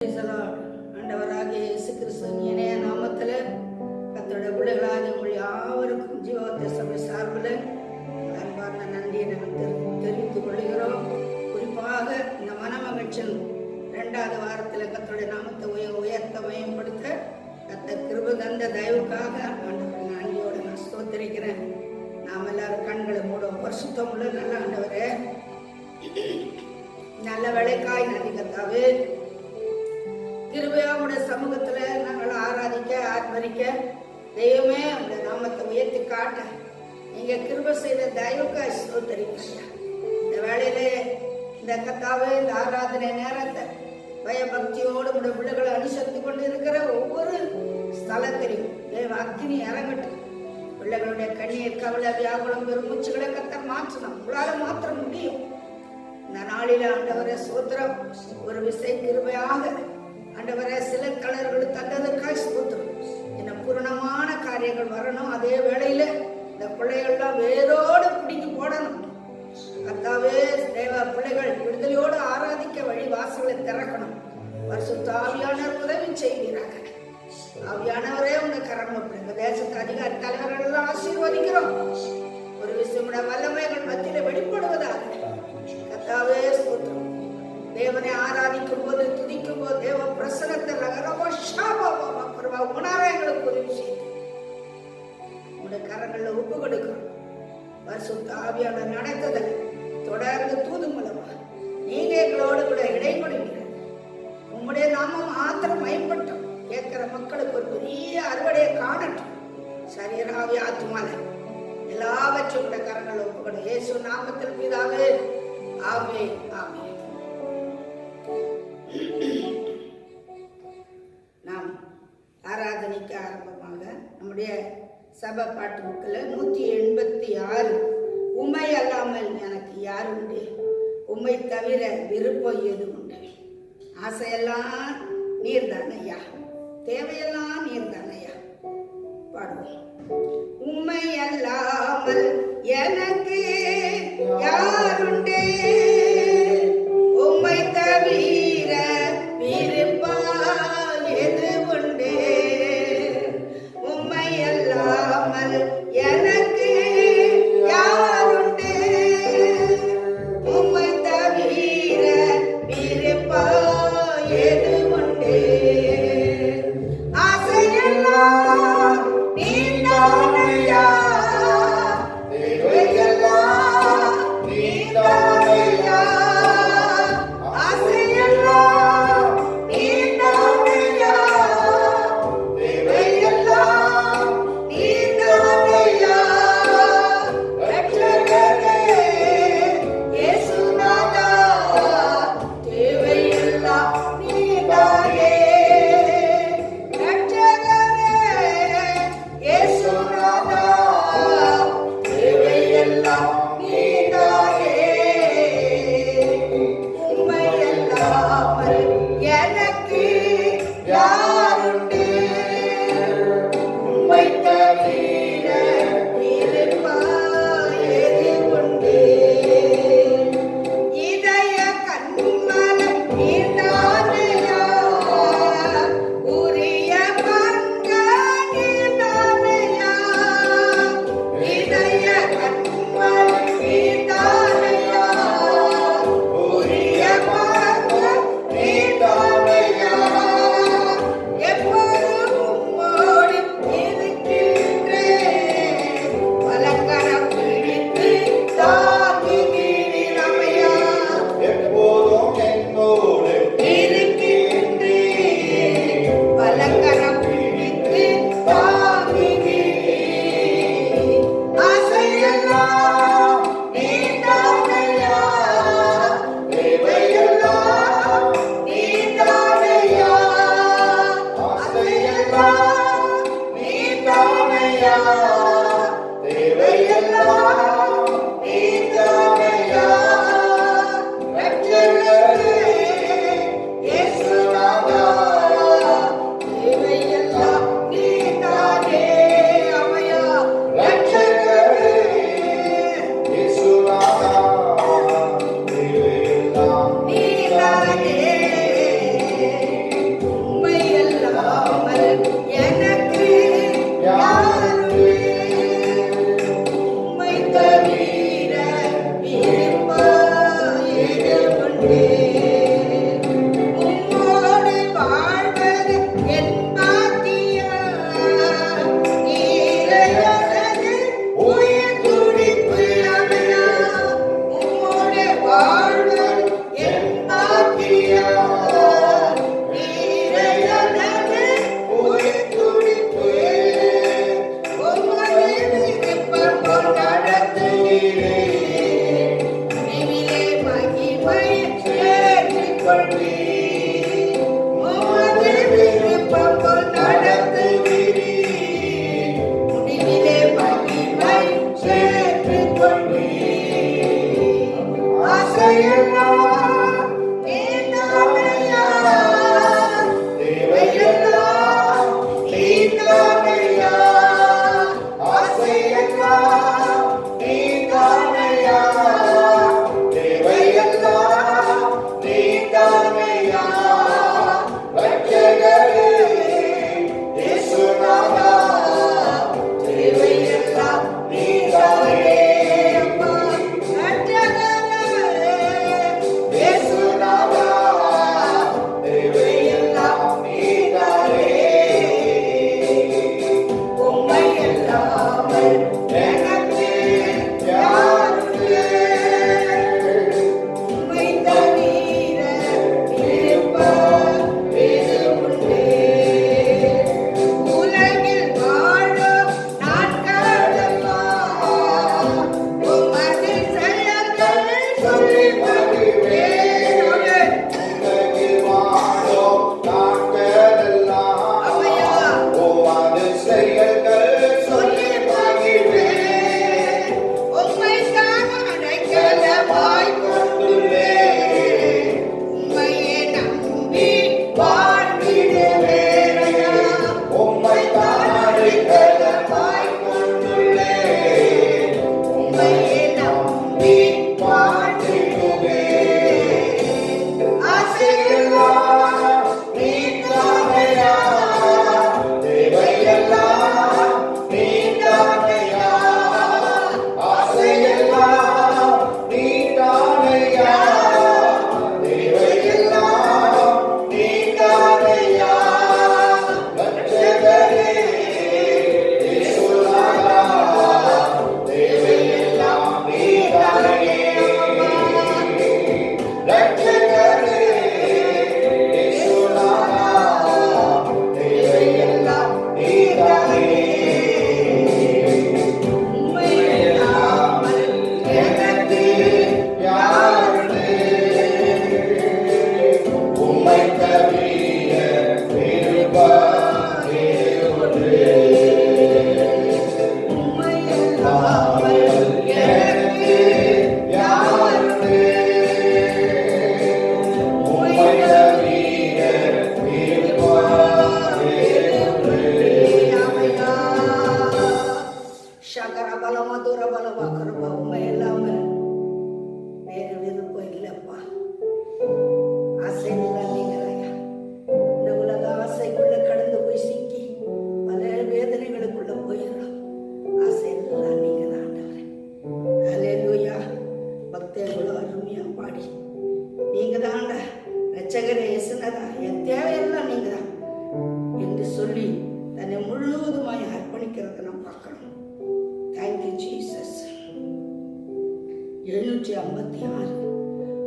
ஆண்டவராகிய இயேசு கிறிஸ்துவின் இணைய நாமத்தில் கர்த்தருடைய பிள்ளைகளாகிய உங்கள் யாவருக்கும் ஜீவத்தை சபை சார்பில் அன்பார்ந்த நன்றியை நாங்கள் தெரிவித்துக் கொள்கிறோம். குறிப்பாக இந்த மனமகிழ்ச்சியின் 2வது வாரத்தில் கர்த்தருடைய நாமத்தை உயர்த்த மேம்படுத்த கர்த்தர் கிருபை தந்த தயவுக்காக ஆண்டவரை நன்றியோடு நான் ஸ்தோத்திரிக்கிறேன். நாம் எல்லாரும் கண்களை மூடும். பரிசுத்தம் உள்ள நல்ல ஆண்டவரே, நல்ல வேலைக்காய் நன்றி கர்த்தாவே. கிருபையாவுடைய சமூகத்துல நாங்கள் ஆராதிக்க ஆர்ப்பரிக்க தெய்வமே உடைய நாமத்தை உயர்த்தி காட்ட நீங்க கிருபை செய்த தயவுக்காய் ஸ்தோத்திரிக்கிறீங்க. இந்த வேளையிலே இந்த கர்த்தாவே இந்த ஆராதனை நேரத்தை பயபக்தியோடு உடைய பிள்ளைகளை அனுசரித்து கொண்டு இருக்கிற ஒவ்வொரு ஸ்தலத்திலையும் தேவ அக்கினி இறங்கட்டும். பிள்ளைகளுடைய கண்ணீர் கவலை வியாகுலம் பெருமூச்சுகளை கர்த்தர் மாற்றணும். உங்களால மாற்ற முடியும். இந்த நாளில ஆண்டவரே சோத்திரம் ஒரு விசை கிருபையாக ஆண்டவரே சில கலர்கள் தந்ததற்காக ஸ்தோத்திரம். இன்னும் பூரணமான காரியங்கள் வரணும். அதே வேளையில இந்த பிள்ளைகள்லாம் வேரோடு பிடிங்கி போடணும். கர்த்தாவே தேவ பிள்ளைகள் விடுதலையோடு ஆராதிக்க வழி வாசல்களை திறக்கணும். பரிசுத்த ஆவியானவர் உதவி செய்கிறாங்க. ஆவியானவரே உங்க கரம் பிள்ளைங்க தேசத்து அதிகாரி தலைவர்கள் எல்லாம் ஆசீர்வதிக்கிறோம். ஒரு விஷயம் வல்லமைகள் மத்தியில வெளிப்படுவதாக கர்த்தாவே ஸ்தோத்திரம். தேவனை ஆராதிக்கும் போது துதிக்கும் போது தேவ பிரசனத்தை எங்களுக்கு உதவி செய்து உங்களுடைய கரங்கள்ல ஒப்பு கொடுக்கிறோம். பரிசுத்த ஆவியான நடத்ததை தொடர்ந்து தூது மூலமா நீங்க எங்களோடு கூட இடைமொழிங்க. உங்களுடைய நாமம் ஆத்திரம் பயன்பட்டோம். கேட்கிற மக்களுக்கு ஒரு பெரிய அறுவடையை காணட்டும். சரீராவி ஆத்மால எல்லாவற்றும் கூட கரங்கள் ஒப்பு கொடு. இயேசு நாமத்தில் பிதாவே ஆமென் ஆமென். நாம் ஆராதனைக்கு ஆரம்பமாக நம்முடைய சபை பாட்டு புக்கில் 186 உம்மை அல்லாமல் எனக்கு யார் உண்டு, உம்மை தவிர விருப்பம் எது உண்டு, ஆசையெல்லாம் நீர்தான் ஐயா, தேவையெல்லாம் நீர்தான் ஐயா. பாடுவோம். உம்மை அல்லாமல் எனக்கு யாருண்டே, உம்மை தவிர விருப்பம் எது உண்டே, உம்மை அல்லாமல் எனக்கு யாருண்டே, உம்மை தவிர விருப்பம் எது உண்டே, ஆசையெல்லாம் நீதானையா, தேவையெல்லாம் நீதானையா,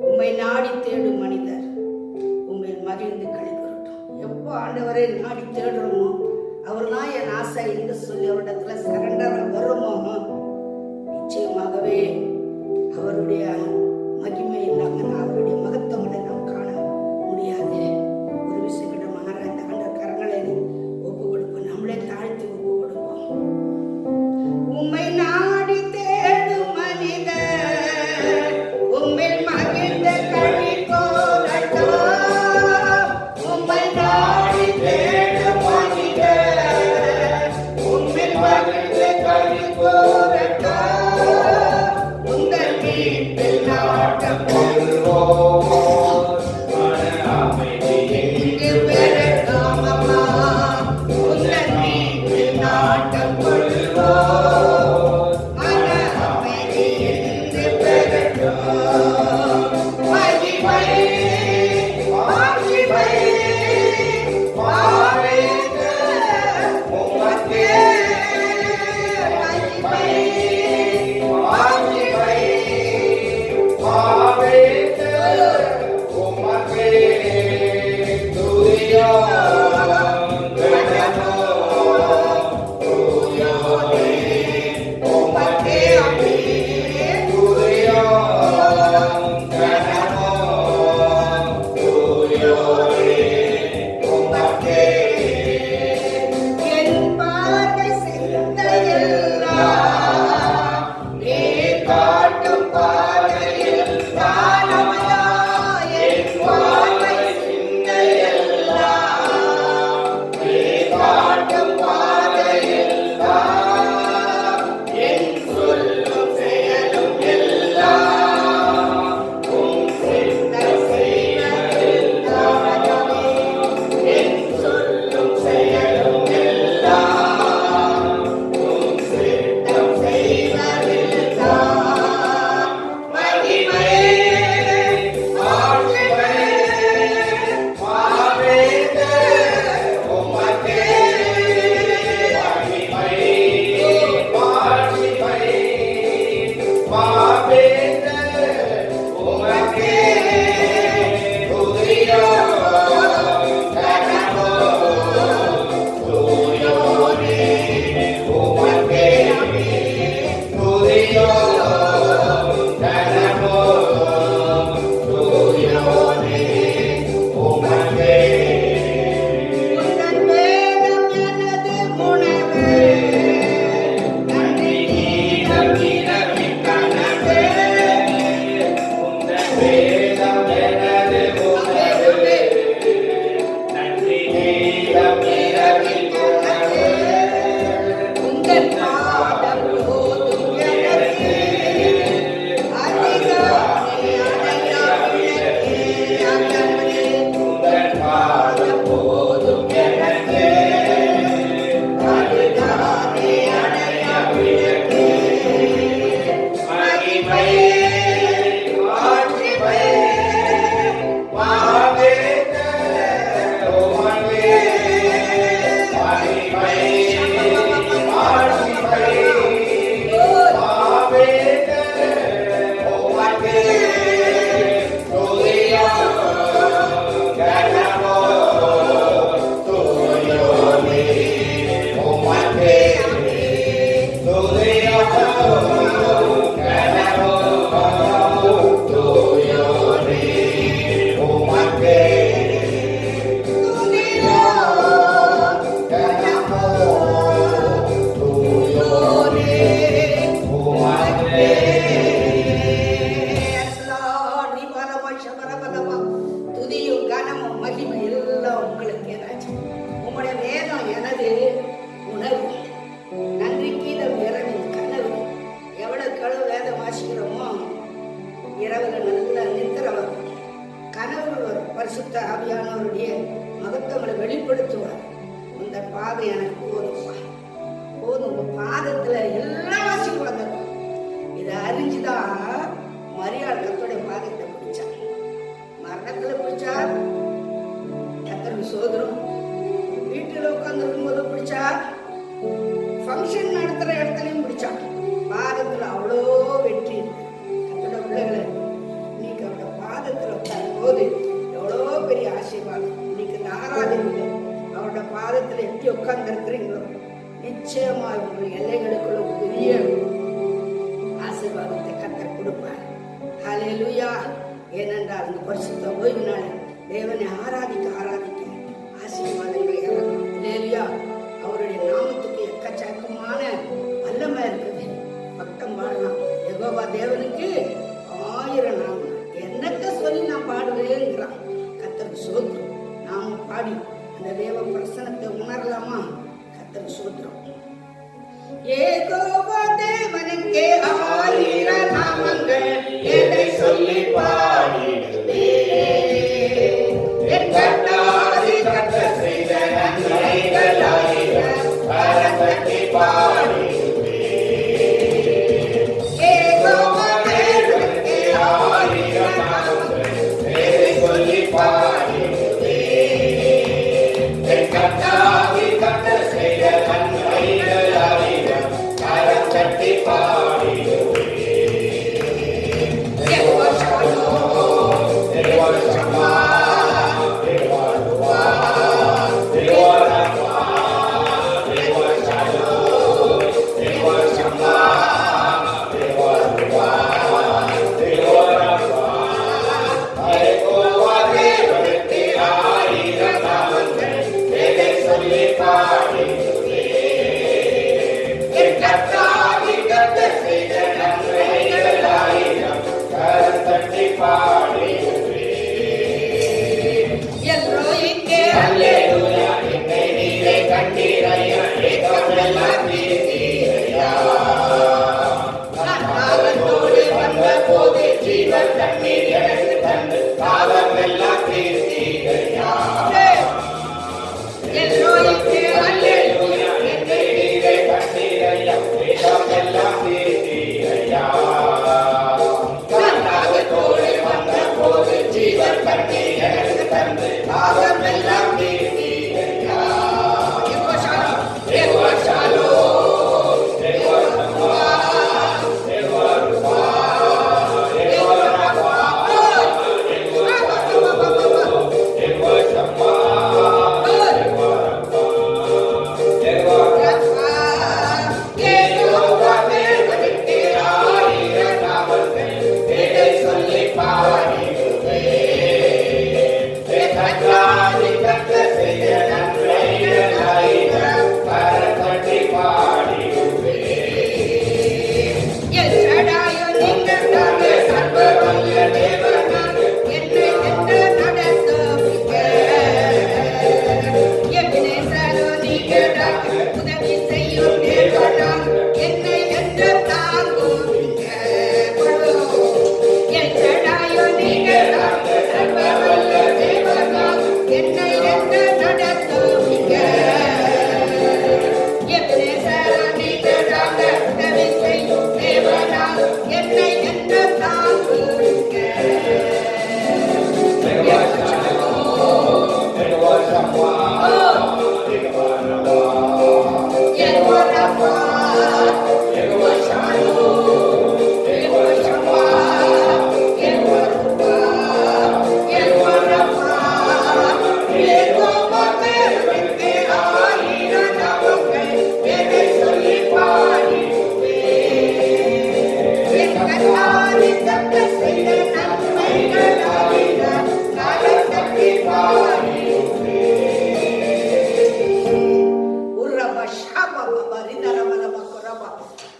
உம்மை நாடி தேடும் மனிதர் உம்மை மகிழ்ந்து களிகூரட்டும். எப்போ ஆண்டவரை நாடி தேடுறோமோ அவர் தான் என் ஆசை என்று சொல்லி அவரிடத்துல சரண்டரா வருமோ நிச்சயமாகவே அவருடைய மகிமை இல்லாமல் அவருடைய மகத்துவங்களை நாம் காண முடியாது. ஒரு விஷயமான இந்த ஆண்ட கரங்களை ஒப்பு கொடுப்போம், நம்மளே தாழ்த்தி ஒப்பு கொடுப்போம். உம்மை நாடி தேடும் மனிதர் உம்மை மகிழ்ந்த கழி போரட்டும். உம்மை நாடி தேடும் மனிதர் உம்மை மகிழ்ந்த கழி போரட்டும். உந்தன் வீட்டில் நாட்டம் கொள்வோம், மன அமைதி எங்கு பெறட்டும் அம்மா. உந்தன் வீட்டில் நாட்டம் கொள்வோம், மன அமைதி எங்கு பெறட்டும். மகிமை மகிமை பாவேக உமக்கே, மகிமை மகிமை பாவேக உமக்கே. பரிசுத்த ஆவியானவருடைய மகத்துவங்களை வெளிப்படுத்துவார். இந்த பாதை எனக்கு போதும், உங்க பாதத்துல எல்லா ஆசீர்வாதம். இதை அறிஞ்சுதான் மரியாள் கர்த்தருடைய பாதத்தை பிடிச்சார். மரணத்துல பிடிச்சார், கர்த்தருக்கு சோதரம். வீட்டுல உட்கார்ந்து இருக்கும் போது பிடிச்சார், ஃபங்க்ஷன் நடத்துற இடத்துலயும் பிடிச்சார். பாதத்துல அவ்வளோ வெற்றி இருக்கு. கர்த்தருடைய பிள்ளைகளை இன்னைக்கு அவரோட பாதத்துல உட்காரும் போது எவ்வளோ பெரிய ஆசீர்வாதம். இன்னைக்கு ஆராதனை அவரோட பாதத்துல எப்படி உட்கார்ந்து இருக்கிறீங்களோ நிச்சயமா உங்கள் எல்லைகளுக்குள்ள பெரிய ஆசீர்வாதத்தை கர்த்தர் கொடுப்பார். ஹல்லேலூயா. ஏனென்றால் இந்த பரிசுத்த ஓய்வு நாள் தேவனை ஆராதிக்க ஆசீர்வாதங்களை இறங்கும். ஹல்லேலூயா. அவருடைய நாமத்துக்கு எக்கச்சக்கமான வல்லமை இருக்குது. பக்தம் பாடலாம். யெகோவா தேவனுக்கு 1000 நாமம். என்னத்தை சொல்லி நான் பாடுவேங்கிறான். கர்த்தருக்கு சோத்திரம். நாம பாடி அந்த தேவ பிரசன்னத்தை உணரலாமா? கர்த்தருக்கு சோத்திரம். யெகோவா தேவனுக்கு 1000 நாமங்கள், எதை சொல்லி பாடிடுவே. என் கர்த்தாதி கர்த்தர் செய்த நன்மைகள் 1000 கரத்தட்டி பாடிடுவே. யெகோவா தேவனுக்கு 1000 நாமங்கள், எதை சொல்லி பாடிடுவே. என் கர்த்தாதி கர்த்தர் செய்த நன்மைகள் 1000 கரத்தட்டி பாடிடுவே.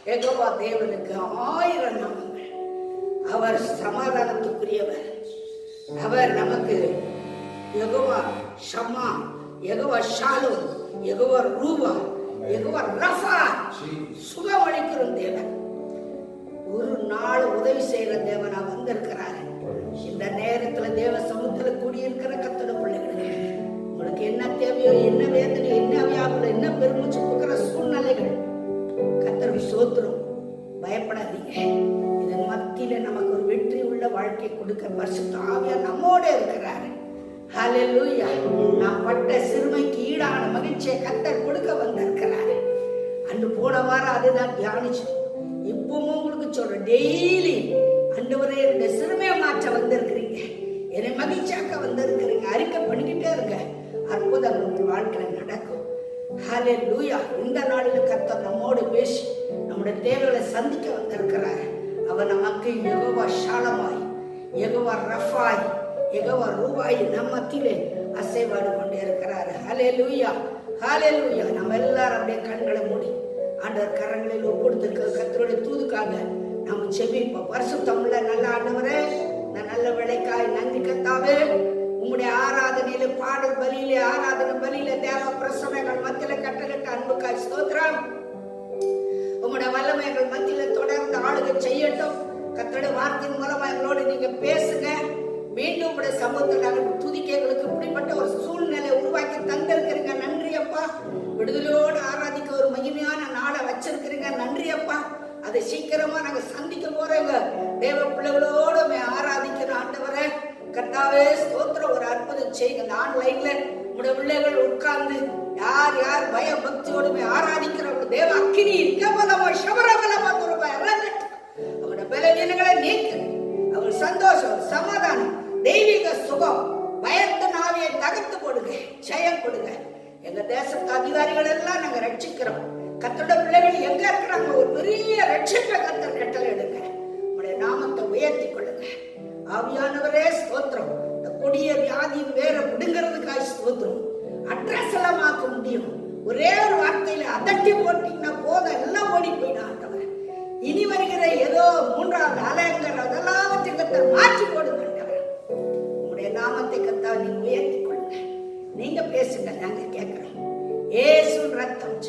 யெகோவா தேவனுக்கு 1000 நாமங்கள். அவர் சமாதானத்துக்குரியவர். அவர் நமக்கு யெகோவா ஷம்மா, யெகோவா ஷாலும், யெகோவா ரூவா, யெகோவா ரஃபா, சுகமளிக்கிற தேவன். ஒரு நாள் உதவி செய்யற தேவனா வந்திருக்கிறாரு. இந்த நேரத்துல தேவ சமூகத்துல கூடியிருக்கிற கர்த்தருடைய பிள்ளைகளே, உங்களுக்கு என்ன தேவையோ, என்ன வேதனை, என்ன வியாகுலம், என்ன பெருமூச்சு கொடுக்கிற சூழ்நிலைகள், கர்த்தருக்கு ஸ்தோத்திரம். பயப்படாதீங்க. இதன் மத்தியில நமக்கு ஒரு வெற்றி உள்ள வாழ்க்கை கொடுக்க பரிசுத்த ஆவியானவர் நம்மோட இருக்கிறாரு. ஹல்லேலூயா. நாம் பட்ட சிறுமைக்கு ஈடான மகிழ்ச்சியை கர்த்தர் கொடுக்க வந்திருக்கிறாரு. அன்று போன வாரம் அதுதான் தியானிச்சோம். இப்பவும் உங்களுக்கு சொல்றேன், டெய்லி ஆண்டவரே இந்த சிறுமையை மாற்ற வந்திருக்கிறீங்க, என்னை மகிழ்ச்சியாக்க வந்திருக்கிறீங்க, அறிக்கை பண்ணிக்கிட்டே இருங்க. அற்புதம் உங்கள் வாழ்க்கையில நடக்கும். ஹல்லேலூயா. இந்த நாளில் கர்த்தர் நம்மோடு பேசி நம்முடைய தேவைகளை சந்திக்க வந்திருக்கிறார். அவர் நமக்கு யெகோவா ஷாலமாய், யெகோவா ரஃபாய், யெகோவா ரூபாய் நம் மத்தியிலே அசைவாடு கொண்டே இருக்கிறார். ஹல்லேலூயா, ஹல்லேலூயா. நம்ம எல்லாரும் அப்படியே கண்களை மூடி ஆண்டவர் கரங்களில் ஒப்புடுத்திருக்கிற கர்த்தருடைய தூதுக்காக நம்ம செபிப்போம். பரிசுத்தமுள்ள நல்ல ஆண்டவரே, இந்த நல்ல வேளைக்காய் நன்றி கர்த்தாவே. உங்களுடைய ஆராதனையில, பாடல் பலியிலே, ஆராதனை பலியில, தேவ பிரசனைகள் மத்தியில கட்டளிட்ட அன்புக்காய் ஸ்தோத்திரம். உங்களுடைய வல்லமைகள் மத்தியில தொடர்ந்து ஆளுகை செய்யட்டும். கர்த்தருடைய வார்த்தையின் மூலமா எங்களோடு நீங்க பேசுங்க. மீண்டும் உங்களுடைய சமூகத்தில் நாங்கள் துதிக்க எங்களுக்கு இப்படிப்பட்ட ஒரு சூழ்நிலை உருவாக்கி தந்திருக்கிறீங்க. நன்றி அப்பா. விடுதலையோடு ஆராதிக்க ஒரு மகிமையான நாளை வச்சிருக்கிறீங்க. நன்றி அப்பா. அதை சீக்கிரமா நாங்க சந்திக்க போறோங்க. தேவ பிள்ளைகளோடு ஆராதிக்கிற ஆண்டவரே கர்த்தாவே ஸ்தோத்திரம். ஒரு அற்புதம் செய்யுங்க. இந்த ஆன்லைன்ல உங்களுடைய பிள்ளைகள் உட்கார்ந்து யார் யார் பய பக்தியோடு ஆராதிக்கிறவங்க தேவ அக்கினி கபலமா சபரபலமா இறங்கட்டும். அவங்களோட பலவீனங்களை நீக்கு. அவங்க சந்தோஷம், சமாதானம், தெய்வீக சுகம், பயத்து நாவியை தகர்த்து போடுங்க, ஜெயம் கொடுங்க. எங்க தேசத்து அதிகாரிகள் எல்லாம் நாங்க ரட்சிக்கிறோம். கர்த்தருடைய பிள்ளைகள் எங்க இருக்கிறாங்க, ஒரு பெரிய ரட்சிப்பை கர்த்தர் கட்டளை எடுங்க. உங்களுடைய நாமத்தை உயர்த்தி கொள்ளுங்க. ஆவியானவரே ஸ்தோத்திரம். இந்த கொடிய வியாதியின் வேற விடுங்கிறதுக்காக ஸ்தோத்திரம். அட்ரஸ் எல்லாம் ஆக்க முடியும். ஒரே ஒரு வார்த்தையில அதட்டி போட்டீங்கன்னா போதும், எல்லாம் ஓடி போயிடும். ஆண்டவர் இனி வருகிற ஏதோ மூன்றாவது அலைங்கிற அதெல்லாம் கர்த்தர் மாற்றி போடுங்க. உங்களுடைய நாமத்தை கர்த்தர் நீங்க உயர்த்தி கொள்ளுங்க. நீங்க பேசுங்க, நாங்க கேட்கிறோம். இயேசு ரத்தம்,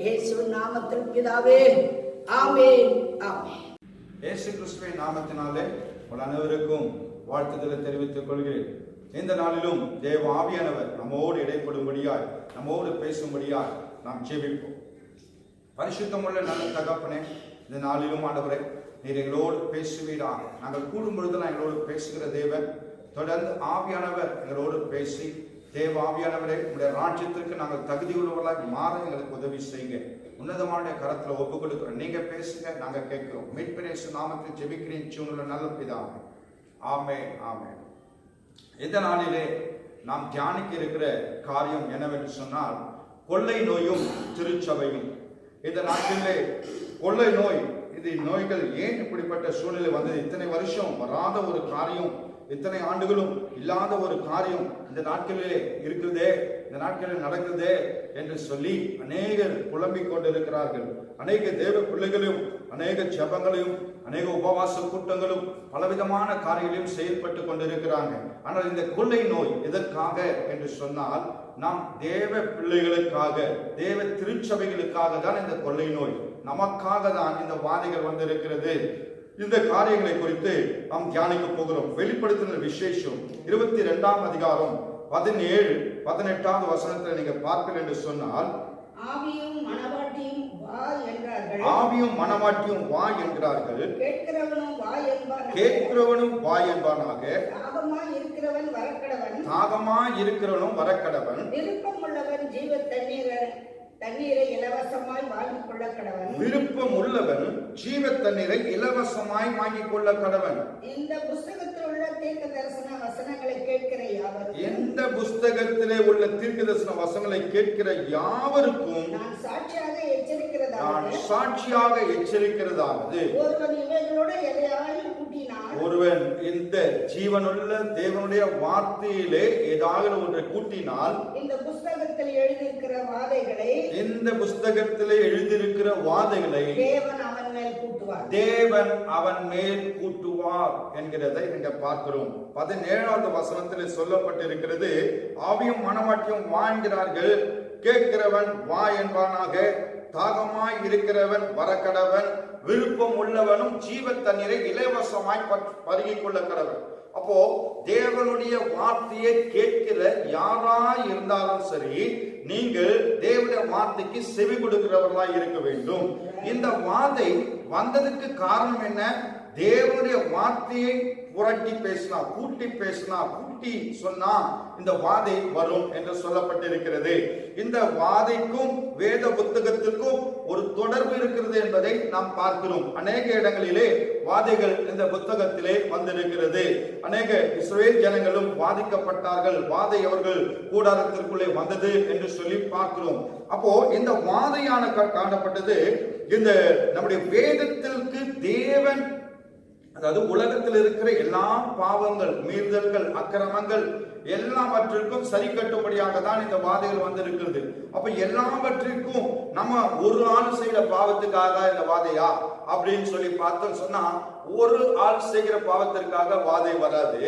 இயேசு நாமத்தில் பிதாவே, ஆமென், ஆமென். இயேசு கிறிஸ்துவின் நாமத்தினாலே உங்கள் அனைவருக்கும் வாழ்த்துக்களை தெரிவித்துக் கொள்கிறேன். இந்த நாளிலும் தேவ ஆவியானவர் நம்மோடு இடைப்படும்படியாய், நம்மோடு பேசும்படியாய் நாம் ஜெபிப்போம். பரிசுத்தமுள்ள நல்ல தகப்பனே, இந்த நாளிலும் ஆண்டவரே நீர் எங்களோடு பேசுவீராக. நாங்கள் கூடும் பொழுதெல்லாம் எங்களோடு பேசுகிற தேவன், தொடர்ந்து ஆவியானவர் எங்களோடு பேசி, தேவ ஆவியானவரே உங்களுடைய ராஜ்யத்திற்கு நாங்கள் தகுதி உள்ளவர்களாக மாற எங்களுக்கு உதவி செய்யுங்க. உன்னதமான கரத்துல ஒப்பு கொடுக்கிறோம். நீங்க பேசுங்க, நாங்க கேட்கிறோம். மீட்பு நாமத்தில் ஜெபிக்கிறேன் ஜீவனுள்ள நல்ல பிதாவே, ஆமென், ஆமென். இந்த நாளிலே நாம் தியானிக்க இருக்கிற காரியம் என்னவென்று சொன்னால், கொள்ளை நோயும் திருச்சபையும். இந்த நாட்டிலே கொள்ளை நோய், இது நோய்கள் ஏன் இப்படிப்பட்ட சூழ்நிலை வந்தது? இத்தனை வருஷம் வராத ஒரு காரியம், இத்தனை ஆண்டுகளும் இல்லாத ஒரு காரியம் இந்த நாட்களிலே இருக்குதே, இந்த நாட்களில் நடக்குதே என்று சொல்லி அநேகர் புலம்பிக் கொண்டிருக்கிறார்கள். அநேக தேவ பிள்ளைகளையும், அநேக ஜெபங்களையும், அநேக உபவாச கூட்டங்களும், பலவிதமான காரியங்களையும் செயல்பட்டு கொண்டிருக்கிறாங்க. ஆனால் இந்த கொள்ளை நோய் எதற்காக என்று சொன்னால், நாம் தேவ பிள்ளைகளுக்காக, தேவ திருச்சபைகளுக்காக தான் இந்த கொள்ளை நோய், நமக்காக தான் இந்த வாதைகள் வந்திருக்கிறது. இந்த காரியங்களை குறித்து நாம் தியானிக்க போகிறோம். வெளிப்படுத்தின விசேஷம் 22ஆம் அதிகாரம் 17-18 வசனத்தில் நீங்க பார்க்கல என்று சொன்னால், ஆவியும் மனவாட்டியும் வா என்றார்கள். ஆவியும் மனவாட்டியும் வா என்றார்கள். கேட்கிறவனும் வா என்பானாக. கேட்கிறவனும் வா என்பானாக. தாகமாய் இருக்கிறவன் வரக்கடவன். தாகமாய் இருக்கிறவனும் வரக்கடவன். விருப்பம் உள்ளவன் ஜீவ தண்ணீரை இலவசமாய் வாங்கிக் கொள்ள கடவன். விருப்பம் உள்ளவன் ஜீவ தண்ணீரை இலவசமாய் வாங்கிக் கொள்ள கடவன். இந்த புஸ்தகத்தில் உள்ள தீர்க்க தரிசன வசனங்களை கேட்கிற யாவருக்கும், இந்த புஸ்தகத்திலே உள்ள தீர்க்க தரிசன வசனங்களை கேட்கிற யாவருக்கும் நான் சாட்சியாக எச்சரிக்கிறதாவது, ஒருவன் இவைகளோட எதையாவது கூட்டினான், ஒருவன் இந்த ஜீவனுள்ள தேவனுடைய வார்த்தையிலே ஏதாவது ஒன்றை கூட்டினால், இந்த புஸ்தகத்தில் எழுதியிருக்கிற வாதைகளை, இந்த புஸ்தகத்திலே எழுதியிருக்கிற வாதைகளை தேவன் அவன் மேல் கூட்டுவார், தேவன் அவன் மேல் கூட்டுவார் என்கிறதை நீங்க பார்க்கிறோம். 17வது வசனத்தில் சொல்லப்பட்டிருக்கிறது, ஆவியும் மனவாட்டியும் வா என்கிறார்கள். கேட்கிறவன் வா என்பானாக. தாகமாய் இருக்கிறவன் வரக்கடவன். விருப்பம் உள்ளவனும் ஜீவ தண்ணீரை இலவசமாய் பருகிக் கொள்ள கடவன். அப்போ தேவனுடைய வார்த்தையை கேட்கிற யாரா இருந்தாலும் சரி, நீங்கள் தேவனுடைய வார்த்தைக்கு செவி கொடுக்கிறவர்களா இருக்க வேண்டும். இந்த வாதை வந்ததுக்கு காரணம் என்ன? தேவனுடைய வார்த்தையை புரட்டி பேசினா, கூட்டி பேசினா, கூட்டி சொன்னா இந்த வாதை வரும் என்று சொல்லப்பட்டிருக்கிறது. இந்த வாதைக்கும் வேத புத்தகத்திற்கும் ஒரு தொடர்பு இருக்கிறது என்பதை நாம் பார்க்கிறோம். அநேக இடங்களிலே வாதைகள் இந்த புத்தகத்திலே வந்திருக்கிறது. அநேக இஸ்ரவேல் ஜனங்களும் பாதிக்கப்பட்டார்கள். வாதை அவர்கள் கூடாரத்திற்குள்ளே வந்தது என்று சொல்லி பார்க்கிறோம். அப்போ இந்த வாதையான காணப்பட்டது இந்த நம்முடைய வேதத்திற்கு தேவன், அதாவது உலகத்தில் இருக்கிற எல்லா பாவங்கள், மீறுதல்கள், அக்கிரமங்கள் எல்லாவற்றிற்கும் சரி கட்டும்படியாக தான் இந்த வாதைகள் வந்திருக்கிறது. அப்ப எல்லாவற்றிற்கும் நம்ம ஒரு ஆள் செய்யற பாவத்துக்காக இந்த வாதையா அப்படின்னு சொல்லி பார்த்தோம் சொன்னா, ஒரு ஆள் செய்கிற பாவத்திற்காக வாதை வராது.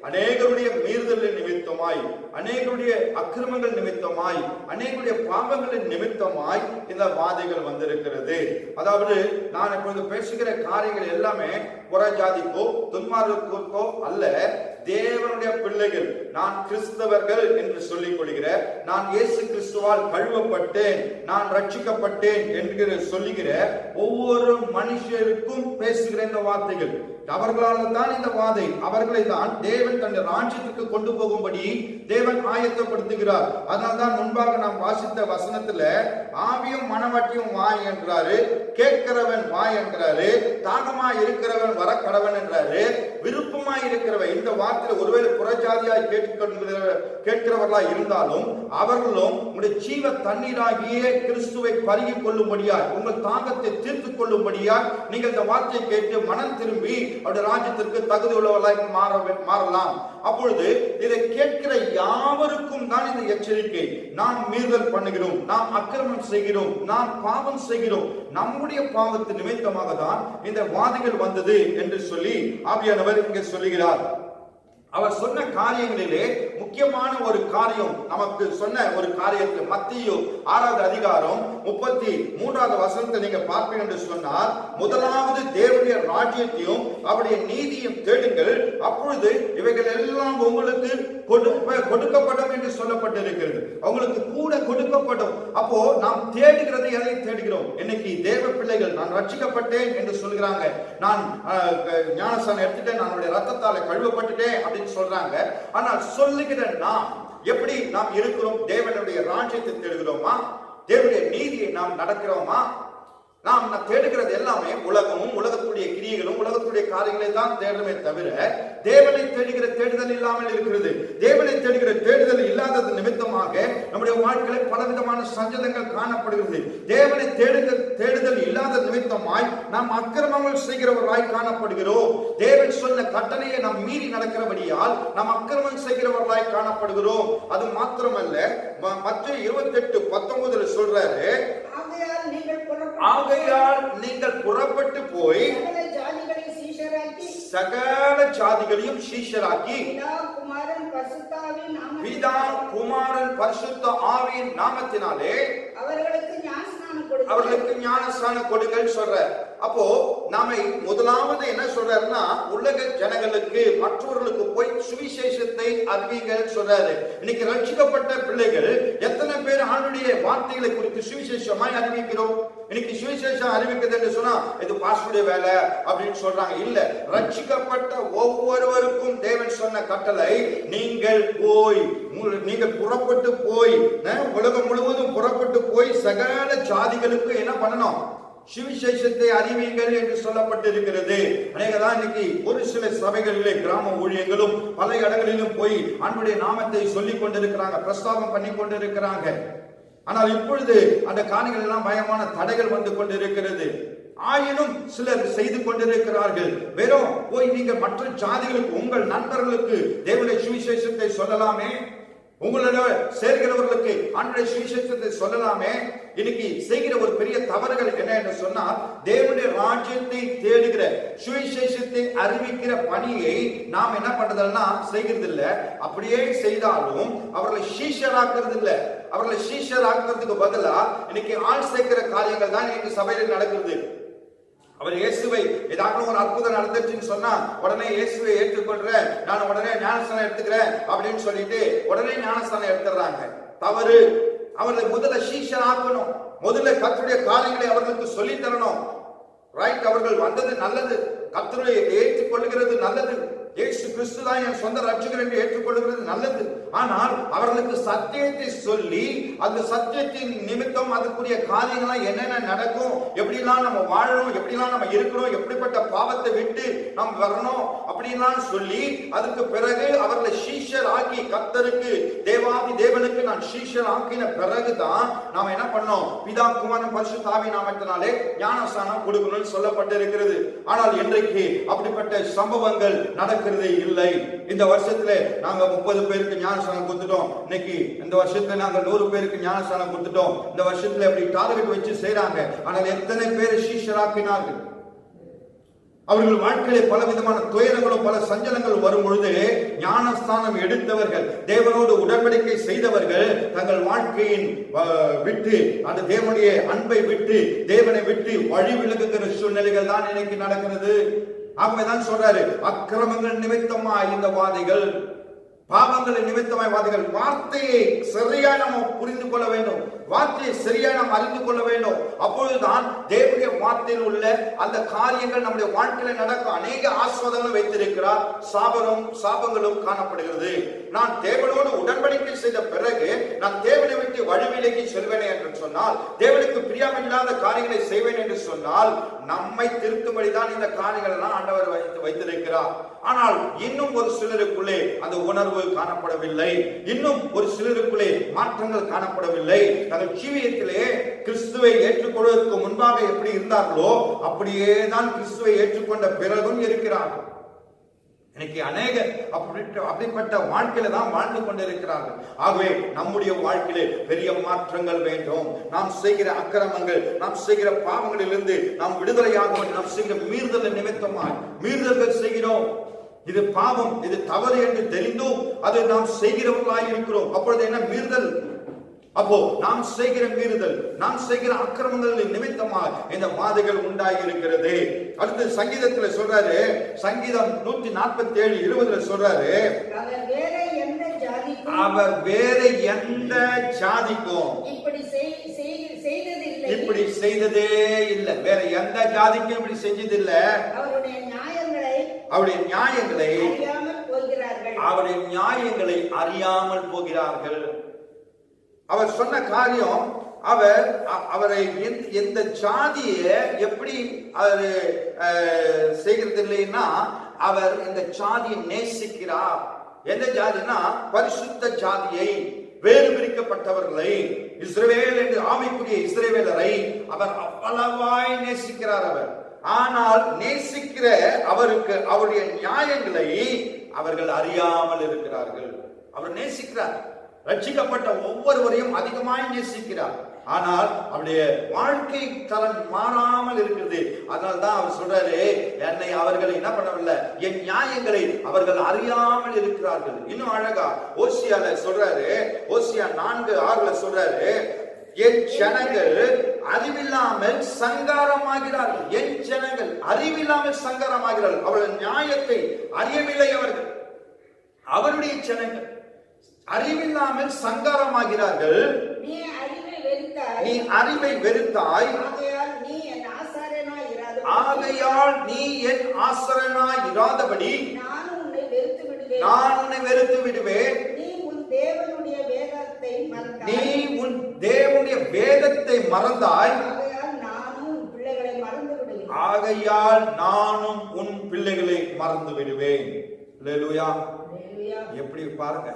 அநேகருடைய மீறுதலின் நிமித்தமாய், அநேகருடைய அக்கிரமங்கள் நிமித்தமாய், அநேகருடைய பாவங்களின் நிமித்தமாய் இந்த வாதைகள் வந்திருக்கிறது. அதாவது நான் இப்பொழுது பேசுகிற காரியங்கள் எல்லாமே புறஜாதிக்கோ துன்மார்க்கோ அல்ல, தேவனுடைய பிள்ளைகள், நான் கிறிஸ்தவர்கள் என்று சொல்லிக் கொள்கிற, நான் இயேசு கிறிஸ்துவால் கழுவப்பட்டேன், நான் ரட்சிக்கப்பட்டேன் என்று சொல்லுகிற ஒவ்வொரு மனுஷருக்கும் பேசுகிற இந்த வார்த்தைகள். அவர்களால் தான் இந்த வாதை, அவர்களை தான் தேவன் தன்னுடைய ராஜ்யத்துக்கு கொண்டு போகும்படி தேவன் ஆயத்தப்படுத்துகிறார். அதனால்தான் முன்பாக நாம் வாசித்த வசனத்துல ஆவியும் மனவாட்டியும் வாய் என்றாரு, கேட்கிறவன் வாய் என்றாரு, தாகமா இருக்கிறவன் வர கடவன் என்றாரு, விருப்பமா இருக்கிறவன். இந்த வார்த்தையில ஒருவேளை புறஜாதியாய் கேட்கிறவர்களா இருந்தாலும் அவர்களும் உங்களுடைய ஜீவ தண்ணீராகிய கிறிஸ்துவை பருகி கொள்ளும்படியாய், உங்கள் தாகத்தை தீர்த்துக் கொள்ளும்படியாய் நீங்கள் இந்த வார்த்தையை கேட்டு மனம் திரும்பி அவருடைய ராஜ்யத்திற்கு தகுதி உள்ளவர்களாய் மாறலாம். அப்பொழுது இதை கேட்கிற யாவருக்கும் தான் இந்த எச்சரிக்கை. நாம் மீறுதல் பண்ணுகிறோம், நாம் அக்கிரமம் செய்கிறோம், நாம் பாவம் செய்கிறோம், நம்முடைய பாவத்தின் நிமித்தமாக தான் இந்த வாதைகள் வந்தது என்று சொல்லி ஆவியானவர் இங்கே சொல்லுகிறார். அவர் சொன்ன காரியங்களிலே முக்கியமான ஒரு காரியம், நமக்கு சொன்ன ஒரு காரியத்தில் மத்தேயு 6வது அதிகாரம் 33வது வசனத்தை நீங்க பார்ப்பீங்க என்று சொன்னார், முதலாவது தேவனுடைய ராஜ்யத்தையும் அவருடைய நீதியும் தேடுங்கள், அப்பொழுது இவைகள் எல்லாம் உங்களுக்கு கொடுக்கப்படும் என்று சொல்லப்பட்டிருக்கிறது. அவங்களுக்கு கூட கொடுக்கப்படும். அப்போ நாம் தேடுகிறது எதை தேடுகிறோம்? இன்னைக்கு தேவ பிள்ளைகள் நான் ரட்சிக்கப்பட்டேன் என்று சொல்கிறாங்க, நான் ஞானஸ்நானம் எடுத்துட்டேன், நான் ரத்தத்தால கழுவப்பட்டுட்டேன் அப்படின்னு சொல்றாங்க. ஆனால் சொல்லுகிற நாம் எப்படி நாம் இருக்கிறோம்? தேவனுடைய ராஜ்யத்தை தேடுகிறோமா? தேவனுடைய நீதியை நாம் நடக்கிறோமா? நாம் தேடுகிறது எல்லாமே உலகமும் உலகத்துடைய கிரியைகளும் உலகத்துடைய காரியங்களை தான் தேடுமே தவிர தேவனை தேடுகிற தேடுதல் இல்லாமல் இருக்கிறது. தேவனை தேடுகிற தேடுதல் இல்லாதது நிமித்தமாக நம்முடைய வாழ்க்கையில பலவிதமான சஞ்சலங்கள் காணப்படுகிறது. தேவனை தேடுதல் இல்லாத நிமித்தமாய் நாம் அக்கிரமங்கள் செய்கிறவர்களாய் காணப்படுகிறோம். தேவன் சொன்ன கட்டளையை நாம் மீறி நடக்கிறபடியால் நாம் அக்கிரமம் செய்கிறவர்களாய் காணப்படுகிறோம். அது மாத்திரமல்ல, மத்தேயு 28:19 சொல்றாரு, ஆகையால் நீங்கள் புறப்பட்டு போய் சகல ஜாதிகளையும் சீஷராக்கி பிதா குமாரன் பரிசுத்த ஆவியின் நாமத்தினாலே அவர்களுக்கு ஞானஸ்நானம் கொடுங்கள் சொல்ற. அப்போ நாம முதலாவது என்ன சொல்றாருன்னா, உலக ஜனங்களுக்கு மற்றவர்களுக்கு போய் சுவிசேஷத்தை அறிவிங்கள் சொல்றாரு. இன்னைக்கு ரட்சிக்கப்பட்ட பிள்ளைகள் எத்தனை பேர் ஆண்டுடைய வார்த்தைகளை குறித்து சுவிசேஷமாய் அறிவிக்கிறோம்? இன்னைக்கு சுவிசேஷம் அறிவிக்கிறது என்று சொன்னா இது பாஸ்டருடைய வேலை அப்படின்னு சொல்றாங்க. இல்ல, ரட்சிக்கப்பட்ட ஒவ்வொருவருக்கும் தேவன் சொன்ன கட்டளை, நீங்கள் போய், நீங்கள் புறப்பட்டு போய், உலகம் முழுவதும் புறப்பட்டு போய் சகல ஜாதிகளுக்கு என்ன பண்ணணும்? சுவிசேஷத்தை அறிவியுங்கள் என்று சொல்லப்பட்டிருக்கிறது. அநேகதான் இன்னைக்கு ஒரு சில சபைகளிலே கிராம ஊழியர்களும் பல இடங்களிலும் போய் அன்புடைய நாமத்தை சொல்லிக் கொண்டிருக்கிறாங்க, பிரஸ்தாபம் பண்ணி கொண்டிருக்கிறாங்க. ஆனால் இப்பொழுது அந்த காரியங்கள் எல்லாம் பயமான தடைகள் வந்து கொண்டிருக்கிறது. ஆயினும் சிலர் செய்து கொண்டிருக்கிறார்கள். வெறும் போய் நீங்க மற்ற ஜாதிகளுக்கு, உங்கள் நண்பர்களுக்கு தேவனுடைய சுவிசேஷத்தை சொல்லலாமே, உங்களோட சேர்கிறவர்களுக்கு ஆண்டவருடைய சுவிசேஷத்தை சொல்லலாமே. இன்னைக்கு செய்கிற ஒரு பெரிய தவறுகள் என்ன என்று சொன்னால், தேவனுடைய ராஜ்யத்தை தேடுகிற சுவிசேஷத்தை அறிவிக்கிற பணியை நாம் என்ன பண்றதுன்னா செய்கிறது இல்ல. அப்படியே செய்தாலும் அவர்களை சீஷராக்குறது இல்ல. அவர்களை சீஷராக்குறதுக்கு பதிலா இன்னைக்கு ஆள் சேர்க்கிற காரியங்கள் தான் இன்னைக்கு சபையில் நடக்கிறது. அவர் இயேசுவை ஏதாவது ஒரு அற்புதம் நடந்துச்சுன்னு சொன்னா உடனே இயேசுவை ஏற்றுக்கொள்றேன், நான் உடனே ஞானஸ்தானம் எடுத்துக்கிறேன் அப்படின்னு சொல்லிட்டு உடனே ஞானஸ்தானம் எடுத்துறாங்க. தவறு. அவர்களை முதல்ல சீஷன் ஆக்கணும், முதல்ல கர்த்தருடைய காரியங்களை அவர்களுக்கு சொல்லி தரணும். ரைட், அவர்கள் வந்தது நல்லது, கர்த்தரை ஏற்றுக்கொள்கிறது நல்லது, இயேசு கிறிஸ்து தான் என் சொந்த ரட்சகர் என்று ஏற்றுக்கொள்கிறது நல்லது. ஆனால் அவர்களுக்கு சத்தியத்தை சொல்லி அந்த சத்தியத்தின் நிமித்தம் அதுக்குரிய காரியங்கள்லாம் என்னென்ன நடக்கும், எப்படிலாம் நம்ம வாழணும், எப்படிலாம் நம்ம இருக்கணும், எப்படிப்பட்ட பாவத்தை விட்டு நாம் வரணும் அப்படின்லாம் சொல்லி அதுக்கு பிறகு அவர்களை சீஷர் ஆக்கி கர்த்தருக்கு தேவாதி தேவனுக்கு நான் சீஷர் ஆக்கின பிறகுதான் நாம் என்ன பண்ணோம், பிதா குமாரன் பரிசுத்த ஆவி நாமத்தினாலே ஞானஸ்நானம் கொடுக்கணும்னு சொல்லப்பட்டிருக்கிறது. ஆனால் இன்றைக்கு அப்படிப்பட்ட சம்பவங்கள் நடக்கிறதே இல்லை. இந்த வருஷத்துல நாங்க 30 பேருக்கு ஞானஸ்நானம் கொடுத்துட்டோம், இன்னைக்கு இந்த வருஷத்துல நாங்க 100 பேருக்கு ஞானஸ்நானம் கொடுத்துட்டோம். இந்த வருஷத்துல அப்படி டார்கெட் வச்சு செய்றாங்க. ஆனால் எத்தனை பேர் சீஷராக்கினார்கள்? அவர்கள் வாழ்க்கையிலே பல விதமான துயரங்களும் பல சஞ்சலங்கள் வரும் பொழுது ஞானஸ்தானம் எடுத்தவர்கள், தேவனோடு உடன்படிக்கை செய்தவர்கள் தங்கள் வாழ்க்கையின் விட்டு அந்த தேவனுடைய அன்பை விட்டு தேவனை விட்டு வழி விலகுகிற சூழ்நிலைகள் தான் இன்னைக்கு நடக்கிறது. ஆகவேதான் சொல்றாரு, அக்கிரமங்கள் நிமித்தமாய் இந்த வாதிகள், பாவங்களை நிமித்தமாய் வாதிகள். வார்த்தையை சரியா நம்ம புரிந்து கொள்ள வேண்டும், வார்த்தையை சரியா நாம் அறிந்து கொள்ள வேண்டும். அப்பொழுதுதான் தேவனுடைய வார்த்தையில் உள்ள அந்த காரியங்கள் நம்முடைய வாழ்க்கையில நடக்கும். அநேக ஆசீர்வாதங்களை வைத்திருக்கிறார், சாபங்களும் காணப்படுகிறது. நான் தேவனோடு உடன்படிக்கை செய்த பிறகு நான் தேவனை விட்டு வழிவிலகி செல்வேனே என்று சொன்னால், தேவனுக்கு பிரியமில்லாத காரியங்களை செய்வேன் என்று சொன்னால், நம்மை திருத்தும்படிதான் இந்த காரியங்கள் எல்லாம் ஆண்டவர் வைத்திருக்கிறார். ஆனால் இன்னும் ஒரு சிலருக்குள்ளே அந்த உணர்வு காணப்படவில்லை, இன்னும் ஒரு சிலருக்குள்ளே மாற்றங்கள் காணப்படவில்லை. தங்கள் ஜீவியத்திலே கிறிஸ்துவை ஏற்றுக்கொள்வதற்கு முன்பாக எப்படி இருந்தார்களோ அப்படியே தான் கிறிஸ்துவை ஏற்றுக்கொண்ட பிறகும் இருக்கிறார்கள். இன்னைக்கு அநேக அப்படிப்பட்ட வாழ்க்கையில தான் வாழ்ந்து கொண்டிருக்கிறார்கள். ஆகவே நம்முடைய வாழ்க்கையிலே பெரிய மாற்றங்கள் வேண்டும். நாம் செய்கிற அக்கிரமங்கள், நாம் செய்கிற பாவங்களிலிருந்து நாம் விடுதலையாக, நாம் செய்கிற மீறுதல் நிமித்தமாய் மீறுதல்கள் செய்கிறோம். இது பாவம், இது தவறு என்று தெரிந்தும் அது நாம் செய்கிறவர்களாய் இருக்கிறோம். அப்பொழுது என்ன மீறுதல்? அப்போ நாம் செய்கிற மீறுதல், நாம் செய்கிற அக்கிரமங்கள் நிமித்தமாக இந்த வாதைகள் உண்டாகி இருக்கிறது. அடுத்து சங்கீதத்துல சொல்றாரு, சங்கீதம் 147:20 சொல்றாரு, அவர் வேற எந்த ஜாதிக்கும் இப்படி செய்ததே இல்லை, வேற எந்த ஜாதிக்கும் இப்படி செஞ்சது இல்லை. அவருடைய நியாயங்களை அறியாமல் போகிறார்கள். அவர் சொன்ன காரியம், அவரை எந்த ஜாதியை எப்படி அவர் செய்கிறது இல்லைன்னா, அவர் இந்த ஜாதியை நேசிக்கிறார். எந்த ஜாதினா பரிசுத்த ஜாதியை, வேறு பிரிக்கப்பட்டவர்களை, இஸ்ரவேல் என்று ஆவிக்குரிய இஸ்ரவேலரை அவர் அவ்வளவாய் நேசிக்கிறார். அவர் ஆனால் நேசிக்கிற அவருக்கு அவருடைய நியாயங்களை அவர்கள் அறியாமல் இருக்கிறார்கள். அவர் நேசிக்கிறார், ரட்சிக்கப்பட்ட ஒவ்வொருவரையும் அதிகமாய் நேசிக்கிறார். ஆனால் அவருடைய வாழ்க்கை தரம் மாறாமல் இருக்கிறது. அதனால்தான் அவர் சொல்றாரு, என்னை அவர்கள் என்ன பண்ணவில்லை, என் நியாயங்களை அவர்கள் அறியாமல் இருக்கிறார்கள். இன்னும் அழகா ஓசியால சொல்றாரு, ஓசியா 4:6 சொல்றாரு, என் ஜனங்கள் அறிவில்லாமல் சங்காரமாகிறார்கள். என் ஜனங்கள் அறிவில்லாமல் சங்காரமாகிறார்கள். அவர்கள் நியாயத்தை அறியவில்லை. அவர்கள் அவருடைய ஜனங்கள் அறிவில்லாமல் சங்காரமாகிறார்கள். நீ அறிவை வெறுத்தாய், ஆகையால் நீ என் ஆசாரியனாய் இராதபடி நான் உன்னை வெறுத்து விடுவேன். நீ உன் தேவனுடைய வேதத்தை மறந்தாய், ஆகையால் நானும் உன் பிள்ளைகளை மறந்து விடுவேன். அல்லேலூயா. எப்படி பாருங்க,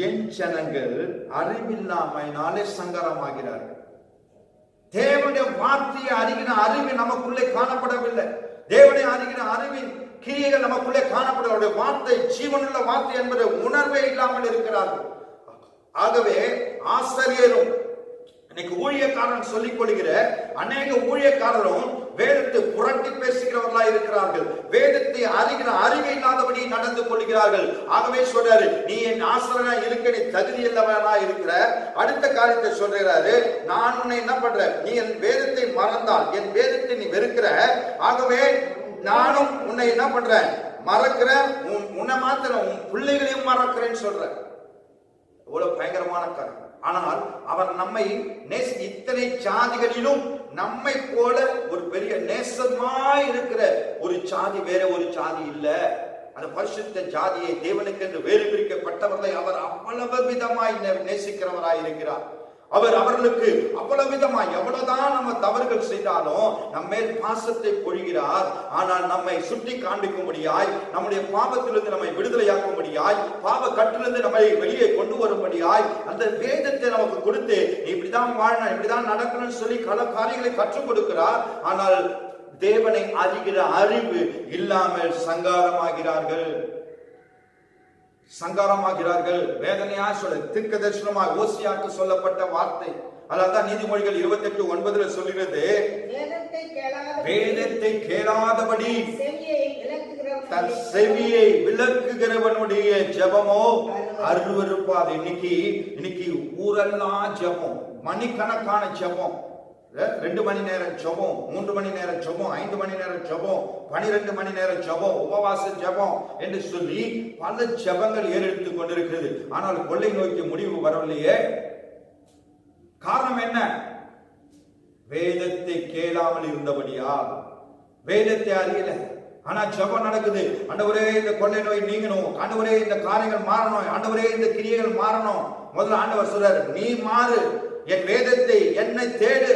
என் ஜனங்கள் அறிவில்லாமையினாலே சங்கரமாகிறார்கள். தேவனுடைய வார்த்தையை அறிகிற அறிவு நமக்குள்ளே காணப்படவில்லை. தேவனை அறிகிற அறிவின் கிரியைகள் நமக்குள்ளே காணப்பட, வார்த்தை ஜீவனுள்ள வார்த்தை என்பது உணர்வே இல்லாமல் இருக்கிறார்கள். ஆகவே ஆசிரியரும் இன்னைக்கு ஊழியக்காரன் சொல்லிக் கொள்கிற அநேக ஊழியக்காரரும் வேதத்தை புரட்டி பேசுகிறவர்களா இருக்கிறார்கள். வேதத்தை அறிகிற அறிவு இல்லாதபடி நடந்து கொள்கிறார்கள். ஆகவே சொல்றாரு, நீ என் ஆசிரியனா இருக்க நீ தகுதி இல்லவனா இருக்கிற. அடுத்த காரியத்தை சொல்றாரு, நான் உன்னை என்ன பண்றேன், நீ என் வேதத்தை மறந்தால் என் வேதத்தை நீ வெறுக்கிற, ஆகவே நானும் உன்னை என்ன பண்றேன், மறக்கிறேன். உன்னை மாத்திரம் உன் பிள்ளைகளையும் மறக்கிறேன்னு சொல்ற. எவ்வளவு பயங்கரமான காரியம். ஆனால் அவர் நம்மை இத்தனை ஜாதிகளிலும் நம்மை போல ஒரு பெரிய நேசமாய் இருக்கிற ஒரு ஜாதி வேற ஒரு ஜாதி இல்ல. அந்த பரிசுத்த ஜாதியை தேவனுக்கு என்று வேறு பிரிக்கப்பட்டவர்களை அவர் அவ்வளவு விதமாய் நேசிக்கிறவராய் இருக்கிறார். அவர் அவர்களுக்கு அவ்வளவு விதமாய் எவ்வளவுதான் நம்ம தவறுகள் செய்தாலும் நம்ம மேல் பாசத்தை பொழிகிறார். ஆனால் நம்மை சுட்டி காண்பிக்கும்படியாய், நம்முடைய பாவத்திலிருந்து நம்மை விடுதலையாக்கும்படியாய், பாவ கட்டிலிருந்து நம்மை வெளியே கொண்டு வரும்படியாய் அந்த வேதத்தை நமக்கு கொடுத்து இப்படிதான் வாழணும், இப்படிதான் நடக்கணும்னு சொல்லி பல காரியங்களை கற்றுக் கொடுக்கிறார். ஆனால் தேவனை அறிகிற அறிவு இல்லாமல் சங்காரமாகிறார்கள். வேதனையா சொல்ல தீர்க்கதரிசனமாய் ஓசியாக்கு சொல்லப்பட்ட வார்த்தை. அதான் நீதிமொழிகள் 28:9 சொல்கிறது, வேதத்தை கேளாதபடி தன் செவியை விலக்குகிறவனுடைய ஜெபமோ அருவருப்பாது. இன்னைக்கு ஊரெல்லாம் ஜெபம், மணிக்கணக்கான ஜெபம், 2 மணி நேரம் ஜெபம், 3 மணி நேரம் ஜெபம், 5 மணி நேரம் ஜெபம், 12 மணி நேரம் ஜெபம், உபவாச ஜெபம் என்று சொல்லி பல ஜெபங்கள் ஏறெடுத்துக் கொண்டிருக்கிறது. ஆனால் கொள்ளை நோய்க்கு முடிவு வரவில்லையே. காரணம் என்ன? வேதத்தை கேளாமல் இருந்தபடியா, வேதத்தை அறியல. ஆனா ஜெபம் நடக்குது, ஆண்டவரே இந்த கொள்ளை நோய் நீங்கணும், ஆண்டவரே இந்த காரியங்கள் மாறணும், ஆண்டவரே இந்த கிரியைகள் மாறணும். முதல்ல ஆண்டவர் சொல்றாரு, நீ மாறு, என் வேதத்தை என்னை தேடு,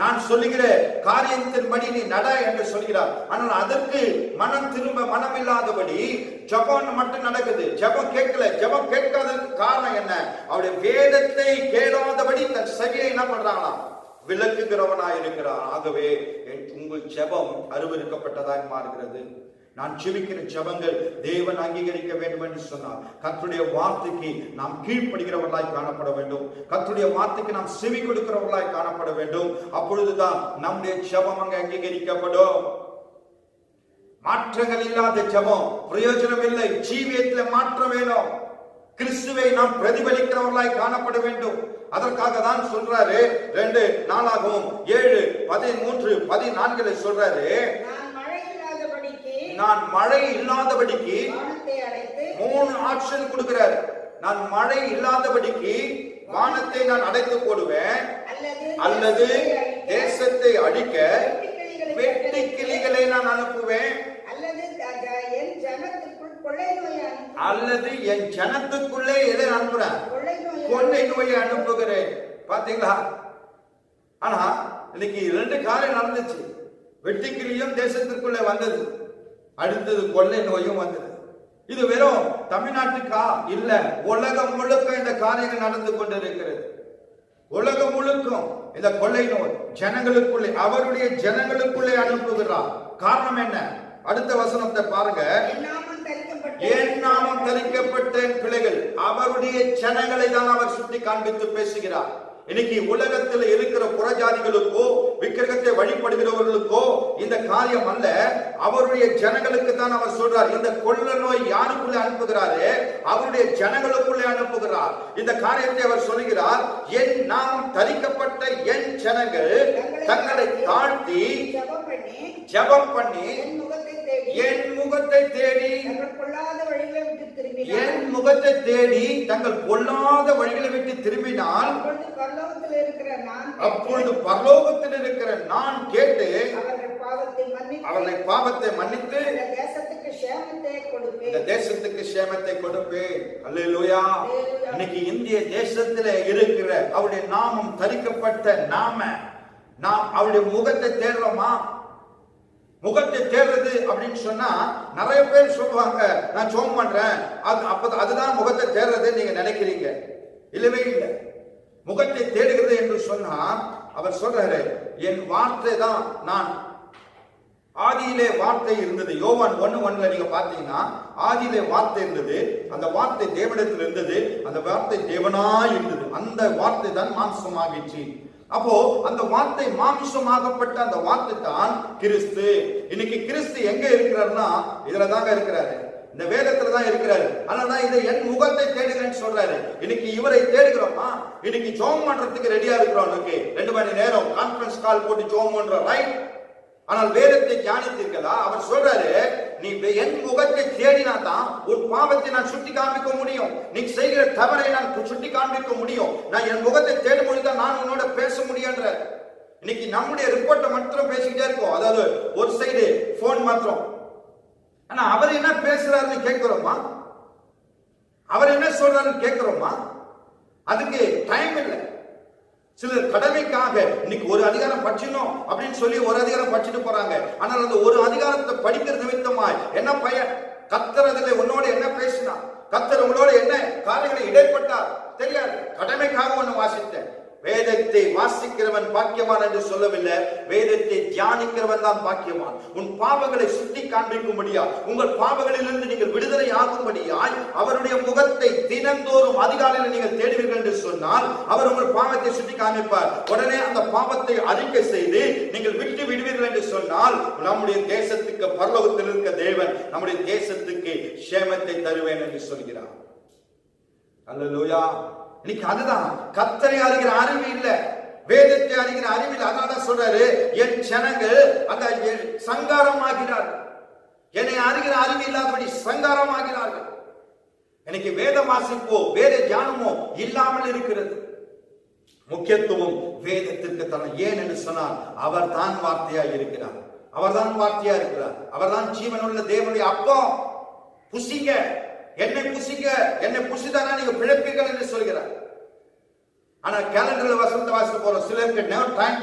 நான் சொல்லுகிற காரியத்தின்படி நீ நட என்று சொல்கிறார். ஆனால் அதற்கு மனம் இல்லாதபடி ஜெபம் மட்டும் நடக்குது. ஜெபம் கேட்கல. ஜெபம் கேட்காததுக்கு காரணம் என்ன? அவருடைய வேதத்தை கேளாதபடி தன் செவியை என்ன பண்றாங்களாம், விலக்குகிறவனாய் இருக்கிறார். ஆகவே உங்கள் ஜெபம் அருவருக்கப்பட்டதாய் மாறுகிறது. நான் ஜெபிக்கிற ஜெபங்கள் தேவன் அங்கீகரிக்க வேண்டும் என்று சொன்னார். கர்த்தருடைய வார்த்தைக்கு நாம் கீழ்ப்படுகிறவர்களாய் காணப்பட வேண்டும். கர்த்தருடைய வார்த்தைக்கு நாம் செவி கொடுக்கிறவர்களாய் காணப்பட வேண்டும். அப்பொழுதுதான் நம்முடைய ஜெபம் அங்கே அங்கீகரிக்கப்படும். மாற்றங்கள் இல்லாத ஜெபம் பிரயோஜனம் இல்லை. ஜீவியத்தில் மாற்றம் வேணும். கிறிஸ்துவை நாம் பிரதிபலிக்கிறவர்களாய் காணப்பட வேண்டும். அதற்காக தான் சொல்றாரு 2 நாளாகவும் 7:13-14 சொல்றாரு, நான் மழை இல்லாதபடிக்கு 3 ஆப்ஷன் கொடுக்கிறார். நான் மழை இல்லாதபடிக்கு வானத்தை நான் அடைத்து போடுவேன், அல்லது தேசத்தை அழிக்க வெட்டு கிளிகளை நான் அனுப்புவேன், அல்லது என் ஜனத்துக்குள்ளே எதை அனுப்புறேன், கொள்ளை நோயை அனுப்புகிறேன். பாத்தீங்களா? ஆனா இன்னைக்கு 2 காரியம் நடந்துச்சு. வெட்டுக்கிளியும் தேசத்திற்குள்ளே வந்தது, அடுத்தது கொள்ளை நோயும் வந்தது. இது வெறும் தமிழ்நாட்டுக்கா? இல்ல, உலகம் முழுக்க இந்த காரியங்கள் நடந்து கொண்டிருக்கிறது. உலகம் முழுக்கும் இந்த கொள்ளை நோய் ஜனங்களுக்குள்ளே, அவருடைய ஜனங்களுக்குள்ளே அனுப்புகிறார். காரணம் என்ன? அடுத்த வசனத்தை பாருங்க. என் நாமம் தரிக்கப்பட்ட பிள்ளைகள், அவருடைய ஜனங்களை தான் அவர் சுட்டி காண்பித்து பேசுகிறார். இன்னைக்கு உலகத்தில் இருக்கிற புறஜாதிகளுக்கோ விக்கிரகத்தை வழிபடுகிறவர்களுக்கோ இந்த காரியம் அல்ல, அவருடைய ஜனங்களுக்கு தான் அவர் சொல்றார். இந்த கொள்ளை நோய் யாருக்குள்ளே அனுப்புகிறாரு? அவருடைய ஜனங்களுக்குள்ளே அனுப்புகிறார். இந்த காரியத்தை அவர் சொல்லுகிறார், என் நாமம் தரிக்கப்பட்ட என் ஜனங்கள் தங்களை தாழ்த்தி ஜெபம் பண்ணி என் முகத்தை தேடி தங்கள் பொல்லாத வழிகளை விட்டு திரும்பினால் அப்பொழுது பரலோகத்தில் இருக்கிற நான் கேட்டு அவர்களை பாவத்தை மன்னித்து இந்த தேசத்துக்கு சேமத்தை கொடுப்பேன். அல்லேலூயா. இன்னைக்கு இந்திய தேசத்தில் இருக்கிற அவருடைய நாமம் தரிக்கப்பட்ட நாம் அவருடைய முகத்தை தேடுறோமா? முகத்தை தேடுறது அப்படின்னு சொன்னா நிறைய பேர் சொல்லுவாங்க, நான் ஜெபம் பண்றேன், அதுதான் முகத்தை தேடுறது நீங்க நினைக்கிறீங்க. இல்லவே இல்லை. முகத்தை தேடுகிறது என்று சொன்னா அவர் சொல்றாரு, என் வார்த்தை தான் நான். ஆதியிலே வார்த்தை இருந்தது. யோவான் 1:1 நீங்க பாத்தீங்கன்னா, ஆதியிலே வார்த்தை இருந்தது, அந்த வார்த்தை தேவனிடத்தில் இருந்தது, அந்த வார்த்தை தேவனாய் இருந்தது, அந்த வார்த்தை தான் மாம்சமாகிச்சு. அப்போ அந்த வார்த்தை மாமிசமாகப்பட்ட அந்த வார்த்தை தான் கிறிஸ்து. இன்னைக்கு கிறிஸ்து எங்க இருக்கிறாருன்னா இதுல தாங்க இருக்கிறாரு, இந்த வேதத்துல தான் இருக்கிறாரு. அதனாலதான் இதை என் முகத்தை தேடுகிறேன்னு சொல்றாரு. இன்னைக்கு இவரை தேடுகிறோமா? இன்னைக்கு ஜெபம் பண்றதுக்கு ரெடியா இருக்கிறோம். 2 மணி நேரம் கான்ஃபரன்ஸ் கால் போட்டு ஜெபம் பண்றோம், ரைட்? ஆனால் வேதத்தை தியானித்தீர்களா? அவர் சொல்றாரு, நீ என் முகத்தை தேடினா தான் உன் பாவத்தை நான் சுட்டி காண்பிக்க முடியும், நீ செய்கிற தவறை நான் சுட்டி காண்பிக்க முடியும். நான் என் முகத்தை தேடும் பொழுதுதான் நான் உன்னோட பேச முடியுன்ற. இன்னைக்கு நம்முடைய ரிப்போர்ட்டை மட்டும் பேசிக்கிட்டே இருக்கோம், அதாவது ஒரு சைடு போன் மாத்திரம். ஆனா அவர் என்ன பேசுறாருன்னு கேட்கிறோமா? அவர் என்ன சொல்றாருன்னு கேட்கிறோமா? அதுக்கு டைம் இல்லை. சிலர் கடமைக்காக இன்னைக்கு ஒரு அதிகாரம் படிச்சணும் அப்படின்னு சொல்லி ஒரு அதிகாரம் படிச்சுட்டு போறாங்க. ஆனால் அந்த ஒரு அதிகாரத்தை படிக்கிற நிமித்தமாய் என்ன பயன்? கர்த்தரதிலே உன்னோட என்ன பேசினா, கர்த்தர் உங்களோட என்ன காரியங்களை இடைப்பட்டார் தெரியாது. கடமைக்காக ஒன்னு வாசித்தேன். வேதத்தை வாசிக்கிறவன் பாக்கியவான் என்று சொல்லவில்லை, வேதத்தை தியானிக்கிறவன் தான் பாக்கியவான். உன் பாவங்களை சுட்டி காண்பிக்கும்படியா, உங்கள் பாவங்களிலிருந்து நீங்கள் விடுதலை ஆகும்படியாய் அவருடைய முகத்தை தினந்தோறும் அதிகாலையில் நீங்கள் தேடுவீர்கள் என்று சொன்னால் அவர் உங்கள் பாவத்தை சுட்டி காண்பிப்பார். உடனே அந்த பாவத்தை அறிக்கை செய்து நீங்கள் விட்டு விடுவீர்கள் என்று சொன்னால் நம்முடைய தேசத்துக்கு, பரலோகத்தில் இருக்க தேவன் நம்முடைய தேசத்துக்கு சேமத்தை தருவேன் என்று சொல்கிறார். அல்லேலூயா. இன்னைக்கு அதுதான் கர்த்தரை அறிகிற அறிவு இல்ல, வேதத்தை அறிகிற அறிவு இல்ல. அதனாலதான் சொல்றாரு, என் ஜனங்கள் அந்த சங்காரமாகிறார்கள், என்னை அறிகிற அறிவு இல்லாதபடி சங்காரமாகிறார்கள். எனக்கு வேத வாசிப்போ வேத தியானமோ இல்லாமல் இருக்கிறது. முக்கியத்துவம் வேதத்திற்கு தர. ஏன் என்று சொன்னால் அவர் தான் வார்த்தையா இருக்கிறார், அவர் தான் வார்த்தையா இருக்கிறார், அவர் தான் ஜீவனுள்ள தேவனுடைய அப்பா. புசிங்க, என்னை புசிங்க, என்னை புசிதானா நீங்க பிழைப்பீர்கள் என்று சொல்கிறார். ஆனா கேலண்டர்ல வசந்த வாசித்து போறோம், சிலருக்கு நேரம் டைம்.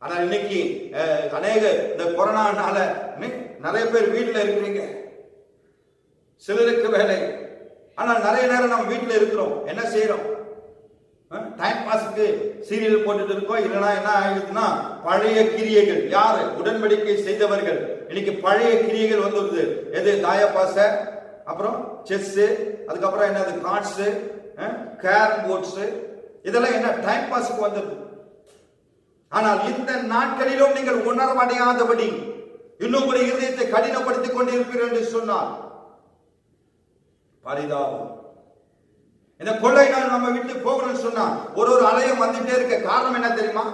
ஆனா இன்னைக்கு அநேக இந்த கொரோனானால நிறைய பேர் வீட்டுல இருக்கிறீங்க, சிலருக்கு வேலை. ஆனால் நிறைய நேரம் நம்ம வீட்டுல இருக்கிறோம், என்ன செய்யறோம்? டைம் பாஸுக்கு சீரியல் போட்டுட்டு இருக்கோம். இல்லைன்னா என்ன ஆகுதுன்னா பழைய கிரியைகள், யாரு உடன்படிக்கை செய்தவர்கள் இன்னைக்கு பழைய கிரியைகள் வந்துருது. எது? தாயப்பாச, அப்புறம் செஸ், அதுக்கப்புறம் என்னது கார்ட்ஸ், கேரம் போர்ட்ஸ், இதெல்லாம் என்ன டைம் பாஸ்க்கு வந்தது. ஆனால் இந்த நாட்களிலும் நீங்கள் உணர்வடையாதபடி இன்னும் ஒரு இருதயத்தை கடினப்படுத்திக் கொண்டு இருப்பீர்கள் என்று சொன்னார் பரிதாபம். இந்த கொள்ளை நாள் நம்ம விட்டு போகணும்னு சொன்னா ஒரு அலையம் வந்துட்டே இருக்க. காரணம் என்ன தெரியுமா?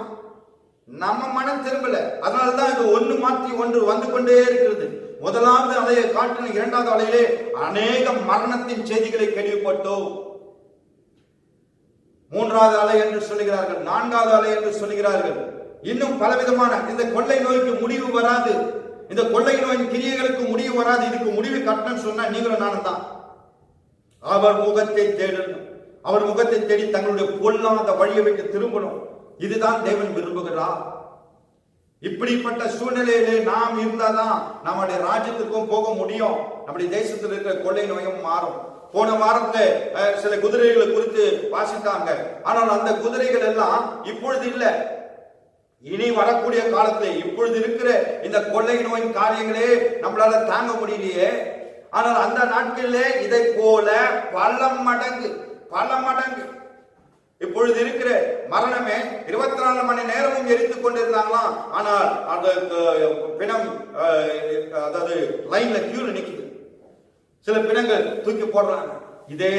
நம்ம மனம் திரும்பல. அதனாலதான் இது ஒன்று மாற்றி ஒன்று வந்து கொண்டே இருக்கிறது. முதலாவது அலையை காட்டின, இரண்டாவது அலையிலே அநேக மரணத்தின் செய்திகளை கேள்விப்பட்டோம். மூன்றாவது அலை என்று சொல்லுகிறார்கள், நான்காவது அலை என்று சொல்லுகிறார்கள். இன்னும் பலவிதமான இந்த கொள்ளை நோய்க்கு முடிவு வராது, இந்த கொள்ளை நோயின் கிரியைகளுக்கு முடிவு வராது. இதுக்கு முடிவு கட்டணும்னு சொன்னா நீங்களும் நானும் தான். அவர் முகத்தை தேடணும், அவர் முகத்தை தேடி தங்களுடைய பொல்லாத வழியை விட்டு திரும்பணும். இதுதான் தேவன் விரும்புகிறார். இப்படிப்பட்ட சூழ்நிலையிலே நாம் இருந்தாதான் நம்முடைய ராஜ்யத்துக்கும் போக முடியும். நம்முடைய தேசத்தில் இருக்கிற கொள்ளை நோயும் மாறும். போன வாரத்துல சில குதிரைகளை குறித்து வாசித்தாங்க. ஆனால் அந்த குதிரைகள் எல்லாம் இப்பொழுது இல்ல, இனி வரக்கூடிய காலத்துல இப்பொழுது இருக்கிற இந்த கொள்ளை நோயின் காரியங்களே நம்மளால தாங்க முடியலையே. ஆனால் அந்த நாட்களிலே இதை போல பல மடங்கு இப்பொழுது இருக்கிற மரணமே 24 மணி நேரமும் எரித்துக் கொண்டிருந்தாங்களாம். ஆனால் அந்த பிணம், அதாவது லைன்ல கியூல நிக்குது, சில பிணங்கள் தூக்கி போடுறாங்க. இதே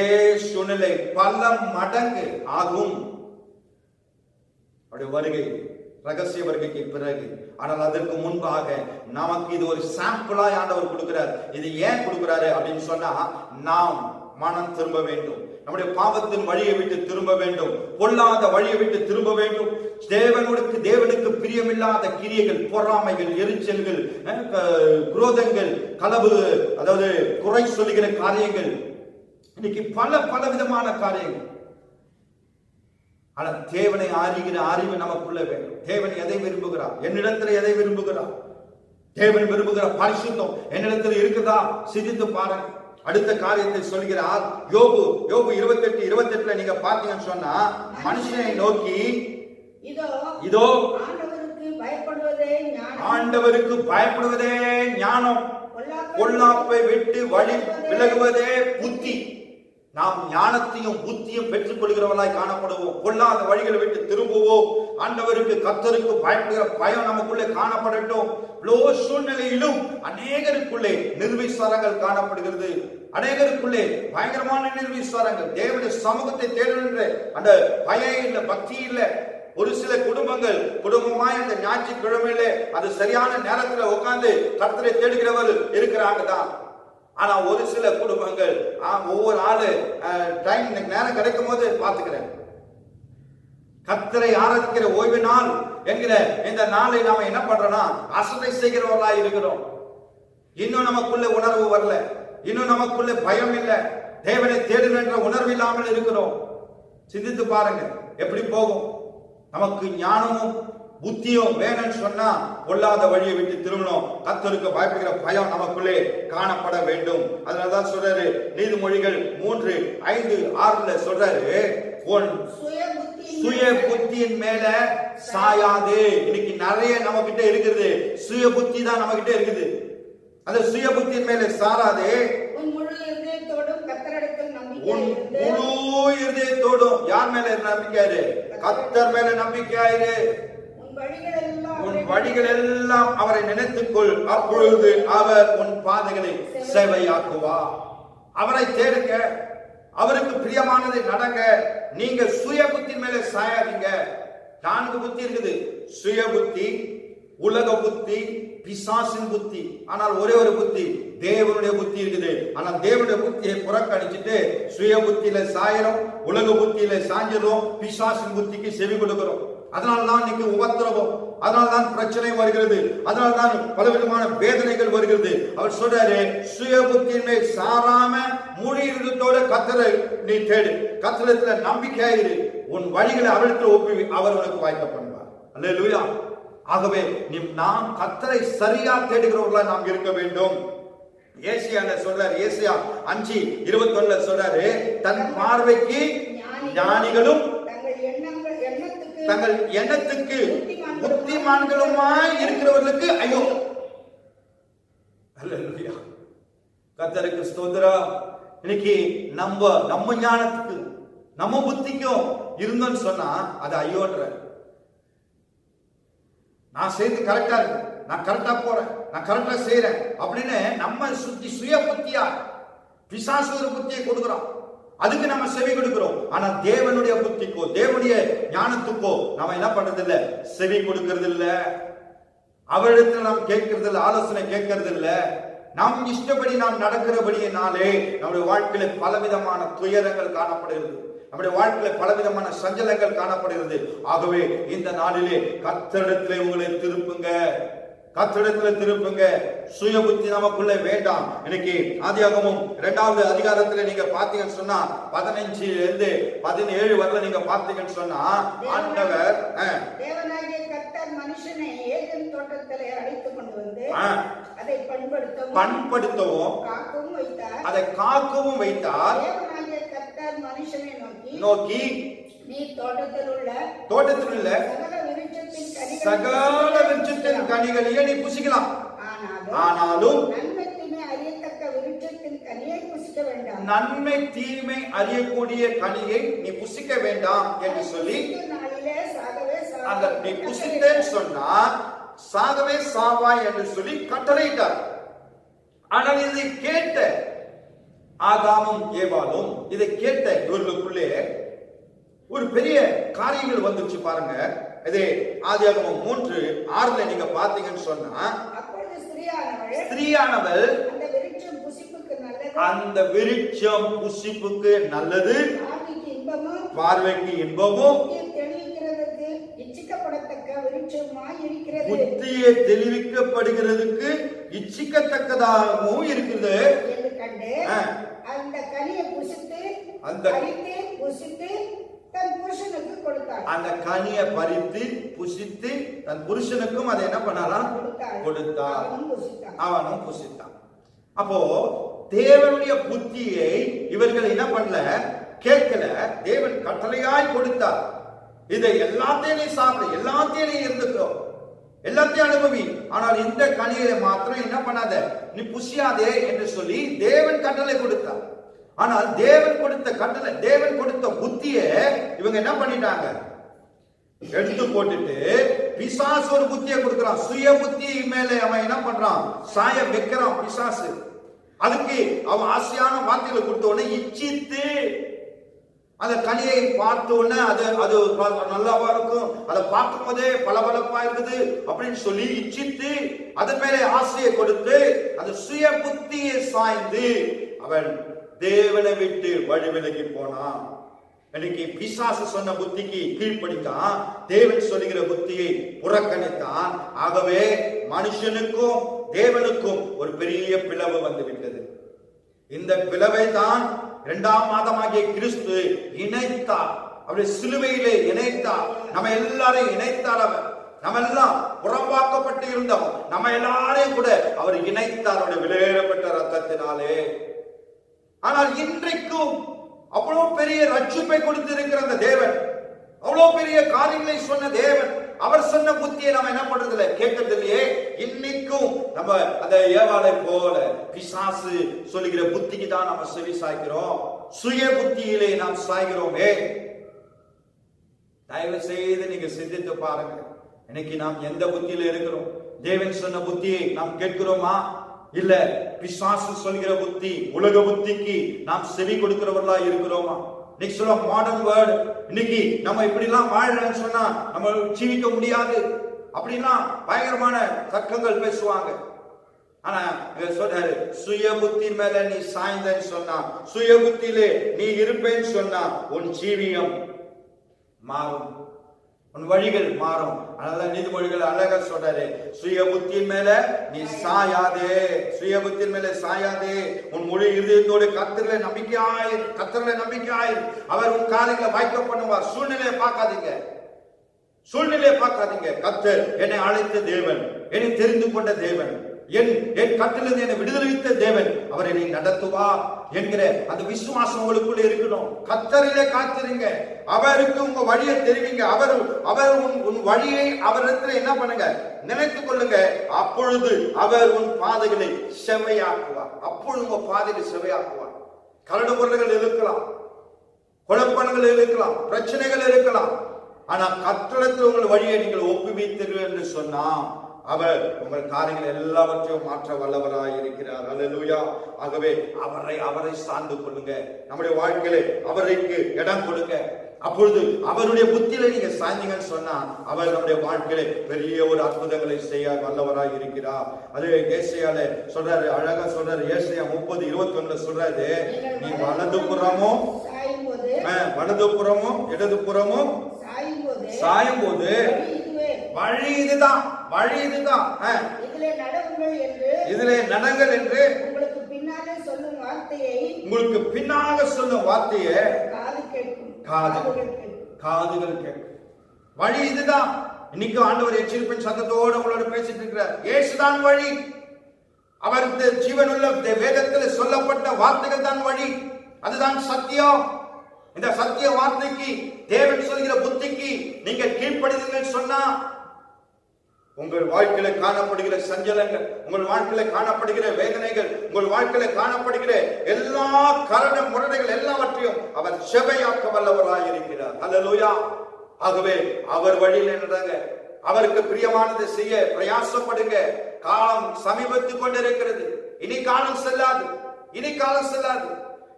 சூழ்நிலை பல மடங்கு ஆகும் அவருடைய வருகை, ரகசிய வருகைக்கு பிறகு. ஆனால் அதற்கு முன்பாக நமக்கு இது ஒரு சாம்பிளாய் ஆண்டவர் கொடுக்கிறார். இது ஏன் கொடுக்கிறாரு அப்படின்னு சொன்னா, நாம் மனம் திரும்ப வேண்டும், நம்முடைய பாவத்தின் வழியை விட்டு திரும்ப வேண்டும், பொல்லாத வழியை விட்டு திரும்ப வேண்டும். தேவனுக்கு பிரியமில்லாத கிரியைகள், பொறாமைகள், எரிச்சல்கள், குரோதங்கள், களவு, அதாவது குறை சொல்லுகிற காரியங்கள், இன்னைக்கு பல விதமான காரியங்கள். ஆனால் தேவனை அறிகிற அறிவு நமக்குள்ள வேண்டும். தேவன் எதை விரும்புகிறார்? என்னிடத்தில் எதை விரும்புகிறார்? தேவன் விரும்புகிற பரிசுத்தம் என்னிடத்தில் இருக்குதா? சிந்தித்து பாருங்க. அடுத்த காரியத்தை சொல்கிறார். யோபு 28:28 நீங்க பாத்தீங்கன்னு சொன்னா, மனுஷனை நோக்கி இதோ ஆண்டவருக்கு பயப்படுவதே ஞானம், பொல்லாப்பை விட்டு வழி விலகுவதே புத்தி. நாம் ஞானத்தையும் புத்தியும் பெற்றுக் கொள்கிறவர்களாய் காணப்படுவோம். பொல்லாத வழிகளை விட்டு திரும்புவோம். ஆண்டவருக்கு கர்த்தருக்கு பயப்படுகிற பயம் நமக்குள்ளே காணப்படட்டும். சூழ்நிலையிலும் அநேகருக்குள்ளே நிர்விசாரங்கள் காணப்படுகிறது. அநேகருக்குள்ளே பயங்கரமான நிர்விசாரங்கள். தேவனுடைய சமூகத்தை தேடுகின்ற அந்த பயம் இல்ல, பக்தி இல்ல. ஒரு சில குடும்பங்கள் குடும்பமாய் அந்த ஞாயிற்றுக்கிழமையில அது சரியான நேரத்துல உட்கார்ந்து கர்த்தரை தேடுகிறவர்கள் இருக்கிறாங்க தான். ஆனா ஒரு சில குடும்பங்கள் ஒவ்வொரு ஆளு டைம் நேரம் கிடைக்கும் போது பாத்துக்கிறேன். கர்த்தரை ஆராதிக்கிற ஓய்வு நாள் என்கிற இந்த நாளை நாம என்ன பண்றோம்னா அசட்டை செய்கிறவர்களா இருக்கிறோம். இன்னும் நமக்குள்ள உணர்வு வரல, இன்னும் நமக்குள்ள பயம் இல்ல, தேவனை தேடுகின்ற உணர்வு இல்லாமல் இருக்கிறோம். சிந்தித்து பாருங்க எப்படி போகும். நமக்கு ஞானமும் புத்தியும் வேணும்னு சொன்னா கொள்ளாத வழியை விட்டு திரும்பணும். கர்த்தருக்கு பயப்படுகிற பயம் நமக்குள்ளே காணப்பட வேண்டும். அதனாலதான் சொல்றாரு நீதிமொழிகள் 3:5-6 சொல்றாரு, உன் சுய புத்தியின் மேல சாயாதே. இன்னைக்கு நிறைய நம்ம கிட்ட இருக்கிறது சுய புத்தி தான், நம்ம கிட்ட இருக்குது. அந்த சுய புத்தியின் மேல சாராதே. உன் முழு இருதயத்தோடும் யார் மேல நம்பிக்கையாரு? கர்த்தர் மேல நம்பிக்கையாயிரு. உன் வழிகள் எல்லாம் அவரை நினைத்துக்கொள், அப்பொழுது அவர் உன் பாதைகளை சேவையாக்குவார். அவரை தேடுங்க, அவருக்கு பிரியமானதை நடங்க. நீங்க சுய புத்தி மேல சாயாதீங்க. 4 புத்தி இருக்குது. சுய புத்தி, உலக புத்தி, பிசாசின் புத்தி. ஆனால் ஒரே ஒரு புத்தி தேவனுடைய புத்தி இருக்குது. ஆனா தேவனுடைய புத்தியை புறக்கணிச்சுட்டு சுய புத்தியில சாயிரும், உலக புத்தியில சாஞ்சிரும், பிசாசின் புத்திக்கு செவி கொடுக்கிறோம். அதனால்தான் இன்னைக்கு உபத்திரவம், அதனால்தான் பிரச்சனை வருகிறது, அதனால்தான் பலவிதமான வேதனைகள் வருகிறது. அவர் சொல்றாரு, சுய புத்தியின்மை சாராம முழு இருதயத்தோட கர்த்தரை நீ தேடு, கர்த்தரிடத்துல நம்பிக்கையாயிரு, உன் வழிகளை அவரிடத்தில் ஒப்பி அவர் உனக்கு வாய்க்க பண்ணுவார். அல்லேலூயா. ஆகவே நாம் கர்த்தரை சரியா தேடுகிறவர்களா நாம் இருக்க வேண்டும். ஏசியால சொல்றாரு, ஏசியா 5:21 சொல்றாரு, தன் பார்வைக்கு ஞானிகளும் தங்கள் எண்ணத்துக்கு புத்திமான்களுமாய் இருக்கிறவர்களுக்கு ஐயோ. அல்லேலூயா. கர்த்தருக்கு ஸ்தோத்திரம். இன்னைக்கு நம்ம ஞானத்துக்கு நம்ம புத்திக்கும் இருந்தோன்னு சொன்னா அது ஐயோன்ற. நான் செய்து கரெக்டா இருக்கு, நான் கரெக்டா போறேன், நான் கரெக்டா செய்யறேன் அப்படின்னு நம்ம சுத்தி சுய புத்தியா பிசாசு ஒரு புத்தியை கொடுக்கிறோம். அதுக்கு நம்ம செவி கொடுக்கிறோம். ஆனா தேவனுடைய புத்திக்கோ தேவனுடைய ஞானத்துக்கோ நாம என்ன பண்றது இல்ல, செவி கொடுக்கிறது இல்ல. அவரிடத்துல நாம் கேட்கறது இல்ல, ஆலோசனை கேட்கறது இல்ல. நாம் இஷ்டப்படி நாம் நடக்கிறபடியினாலே நம்முடைய வாழ்க்கையில பலவிதமான துயரங்கள் காணப்படுகிறது, நம்முடைய வாழ்க்கையில பலவிதமான சஞ்சலங்கள் காணப்படுகிறது. ஆகவே இந்த நாளிலே கர்த்தரிடத்திலே உங்களை திருப்புங்க, கர்த்தரிடத்துல திருப்புங்க. சுய புத்தி நமக்குள்ள வேண்டாம். இன்னைக்கு ஆதியாகமம் 2வது அதிகாரத்துல நீங்க பாத்தீங்கன்னு சொன்னா 15-17 வரல நீங்க பாத்தீங்கன்னு சொன்னா ஆண்டவர் தேவனாகிய கர்த்தர் மனுஷனை ஏதேன் தோட்டத்திலே அழைத்து கொண்டு வந்து அதை பண்படுத்தவும் அதை காக்கவும் வைத்தார். தேவனாகிய கர்த்தர் மனுஷனை நோக்கி நீ தோட்டத்தில் உள்ள சகல விருட்சத்தின் கனிகளையே நீ புசிக்கலாம், ஆனாலும் நன்மை தீமை அறியக்கூடிய கனியை நீ புசிக்க வேண்டாம் என்று சொல்லி, அந்த நீ புசித்தேன்னு சொன்னா சாகவே சாவாய் என்று சொல்லி கட்டளையிட்டார். ஆனால் இதை கேட்ட ஆதாமும் ஏவாளும், இதை கேட்ட இவர்களுக்குள்ளே ஒரு பெரிய காரியங்கள் வந்துச்சு பாருங்க. இதே ஆதியாகமம் 3:6 நீங்க பாத்தீங்கன்னு சொன்னா, ஸ்திரீயானவள் அந்த விருட்சம் புசிப்புக்கு நல்லது, பார்வைக்கு இன்பமும் புத்தியை தெளிவிக்கப்படுகிறதுக்கு இச்சிக்கத்தக்கதாகவும் இருக்குது. அந்த கனியை பறித்து புசித்து தன் புருஷனுக்கும் அதை என்ன பண்ணாராம், கொடுத்தார். அவனும் புசித்தான். அப்போ தேவனுடைய புத்தியை இவர்கள் என்ன பண்ணல, கேட்கல. தேவன் கட்டளையாய் கொடுத்தார். இதை எல்லாத்தையும் நீ சாப்பிடு, எல்லாத்தையும் நீ இருந்துக்கிறோம், எல்லாத்தையும் அனுபவி, ஆனால் இந்த கனியை மாத்திரம் என்ன பண்ணாத, நீ புசியாதே என்று சொல்லி தேவன் கட்டளை கொடுத்தார். ஆனால் தேவன் கொடுத்த கட்டளை, தேவன் கொடுத்த புத்தியை இவங்க என்ன பண்ணிட்டாங்க, எடுத்து போட்டுட்டு பிசாசு ஒரு புத்தியை கொடுக்கிறான். சுய புத்தி மேல அவன் என்ன பண்றான்? சாய வைக்கிறான் பிசாசு. அதுக்கு அவன் ஆசையான வார்த்தைகளை கொடுத்த உடனே இச்சித்து அந்த கனியை பார்த்த உடனே அது நல்லாவா இருக்கும், அதை பார்க்கும் போதே பளபளப்பா இருக்குது அப்படின்னு சொல்லி இச்சித்து அது மேலே ஆசையை கொடுத்து அந்த சுய புத்தியை சாய்ந்து அவன் தேவனை விட்டு வழி விலகி போனான். இன்னைக்கு பிசாசு சொன்ன புத்திக்கு கீழ்ப்படித்தான், தேவன் சொல்லுகிற புத்தியை புறக்கணித்தான். ஆகவே மனுஷனுக்கும் தேவனுக்கும் ஒரு பெரிய பிளவு வந்து விட்டது. இந்த பிளவை தான் இரண்டாம் மாதமாகிய கிறிஸ்து இணைத்தார். அவருடைய சிலுவையிலே இணைத்தார். நம்ம எல்லாரையும் இணைத்தார். அவர் நம்ம எல்லாம் புறம்பாக்கப்பட்டு இருந்தோம், நம்ம எல்லாரையும் கூட அவர் இணைத்தார் அவருடைய விலையேறப்பட்ட ரத்தத்தினாலே. ஆனால் இன்றைக்கும் அவ்வளவு பெரிய ரட்சிப்பை கொடுத்திருக்கிற அந்த தேவன், அவ்வளவு பெரிய காரியங்களை சொன்ன தேவன், அவர் சொன்ன புத்தியை நம்ம என்ன பண்றது இல்லை, கேட்கறது இல்லையே. இன்னைக்கும் நம்ம அந்த ஏவாளை போல பிசாசு சொல்லுகிற புத்திக்கு தான் நம்ம செவி சாய்க்கிறோம். சுய புத்தியிலே நாம் சாய்கிறோமே. தயவு செய்து நீங்க சிந்தித்து பாருங்க, இன்னைக்கு நாம் எந்த புத்தியில இருக்கிறோம்? தேவன் சொன்ன புத்தியை நாம் கேட்கிறோமா? இல்ல பிசாசு சொல்கிற புத்தி, உலக புத்திக்கு நாம் செவி கொடுக்கிறவர்களா இருக்கிறோமா? இன்னைக்கு சொல்ல மாடர்ன் வேர்ல்ட், இன்னைக்கு நம்ம இப்படி எல்லாம் வாழறோம்னு சொன்னா நம்ம ஜீவிக்க முடியாது அப்படின்னா பயங்கரமான தர்க்கங்கள் பேசுவாங்க. ஆனா சொல்றாரு, சுய புத்தி மேல நீ சாய்ந்தன்னு சொன்னா, சுய புத்தியிலே நீ இருப்பேன்னு சொன்னா உன் ஜீவியம் மாறும், உன் வழிகள் மாறும். அதனால நீதிமொழிகள் அழகா சொல்றாரு, சுய புத்தியின் மேல நீ சாயாதே, சுய புத்தியின் மேல சாயாதே, உன் முழு இருதயத்தோடு கர்த்தரிலே நம்பிக்கையாயிரு, கர்த்தரிலே நம்பிக்கையாயிரு, அவர் உன் காரியங்களை வாய்க்க பண்ணுவார். சூழ்நிலையை பார்க்காதீங்க, சூழ்நிலையை பார்க்காதீங்க. கர்த்தர் என்னை அழைத்த தேவன், என்னை தெரிந்து கொண்ட தேவன், என் கட்டிலிருந்து என்னை விடுதலைத்த தேவன், அவர் என்னை நடத்துவார் என்கிற அந்த விசுவாசம் உங்களுக்குள்ள இருக்கணும். கர்த்தரிலே காத்திருங்க, அவருக்கு உங்க வழியை தெரிவிங்க, அவர் உன் வழியை அவரிடத்தில் என்ன பண்ணுங்க, நினைத்துக் கொள்ளுங்க. அப்பொழுது அவர் உன் பாதைகளை செவையாக்குவார். அப்பொழுது உங்க பாதைகளை செவையாக்குவார். கரடு பொருள்கள் இருக்கலாம், குழப்பங்கள் இருக்கலாம், பிரச்சனைகள் இருக்கலாம். ஆனா கர்த்தரிடத்தில் உங்கள் வழியை நீங்கள் ஒப்புவித்தீர்கள் என்று சொன்னா அவர் உங்கள் காரியங்கள் எல்லாவற்றையும் மாற்ற வல்லவராய் இருக்கிறார். அல்லேலூயா. ஆகவே அவரை சார்ந்து கொள்ளுங்க. நம்முடைய வாழ்க்கையிலே அவருக்கு இடம் கொடுங்க. அப்பொழுது அவருடைய புத்தியில நீங்க சாய்ந்தீங்கன்னு சொன்னா அவர் நம்முடைய வாழ்க்கையில பெரிய ஒரு அற்புதங்களை செய்ய வல்லவராய் இருக்கிறார். அது ஏசாயால சொல்றாரு, அழகா சொல்றாரு. ஏசாயா 30:21 சொல்றாரு, நீ வலது புறமும் இடது புறமும் சாயும் போது வழி இதுதான், வழி இதுதான், இதிலே நடங்கள் என்று உங்களுக்கு பின்னாக சொல்லும் வார்த்தையை காதுகள் கேட்கும். வழி இதுதான். இன்னைக்கு ஆண்டவர் எச்சரிப்பின் சத்தத்தோடு உங்களோட பேசிட்டு இருக்கிறார். இயேசுதான் வழி. அவருக்கு ஜீவனுள்ள வேதத்தில் சொல்லப்பட்ட வார்த்தைகள் தான் வழி, அதுதான் சத்தியம். இந்த சத்திய வார்த்தைக்கு, தேவன் சொல்கிற புத்திக்கு நீங்கள் கீழ்ப்படிதீர்கள் சொன்னா உங்கள் வாழ்க்கையில காணப்படுகிற சஞ்சலங்கள், உங்கள் வாழ்க்கையில காணப்படுகிற வேதனைகள், உங்கள் வாழ்க்கையில காணப்படுகிற எல்லா கரட முரடைகள் எல்லாவற்றையும் அவர் செவையாக்க வல்லவராய் இருக்கிறார். அல்லேலூயா. ஆகவே அவர் வழியில் நடங்க, அவருக்கு பிரியமானதை செய்ய பிரயாசப்படுங்க. காலம் சமீபத்துக் கொண்டிருக்கிறது. இனி காலம் செல்லாது, இனி காலம் செல்லாது.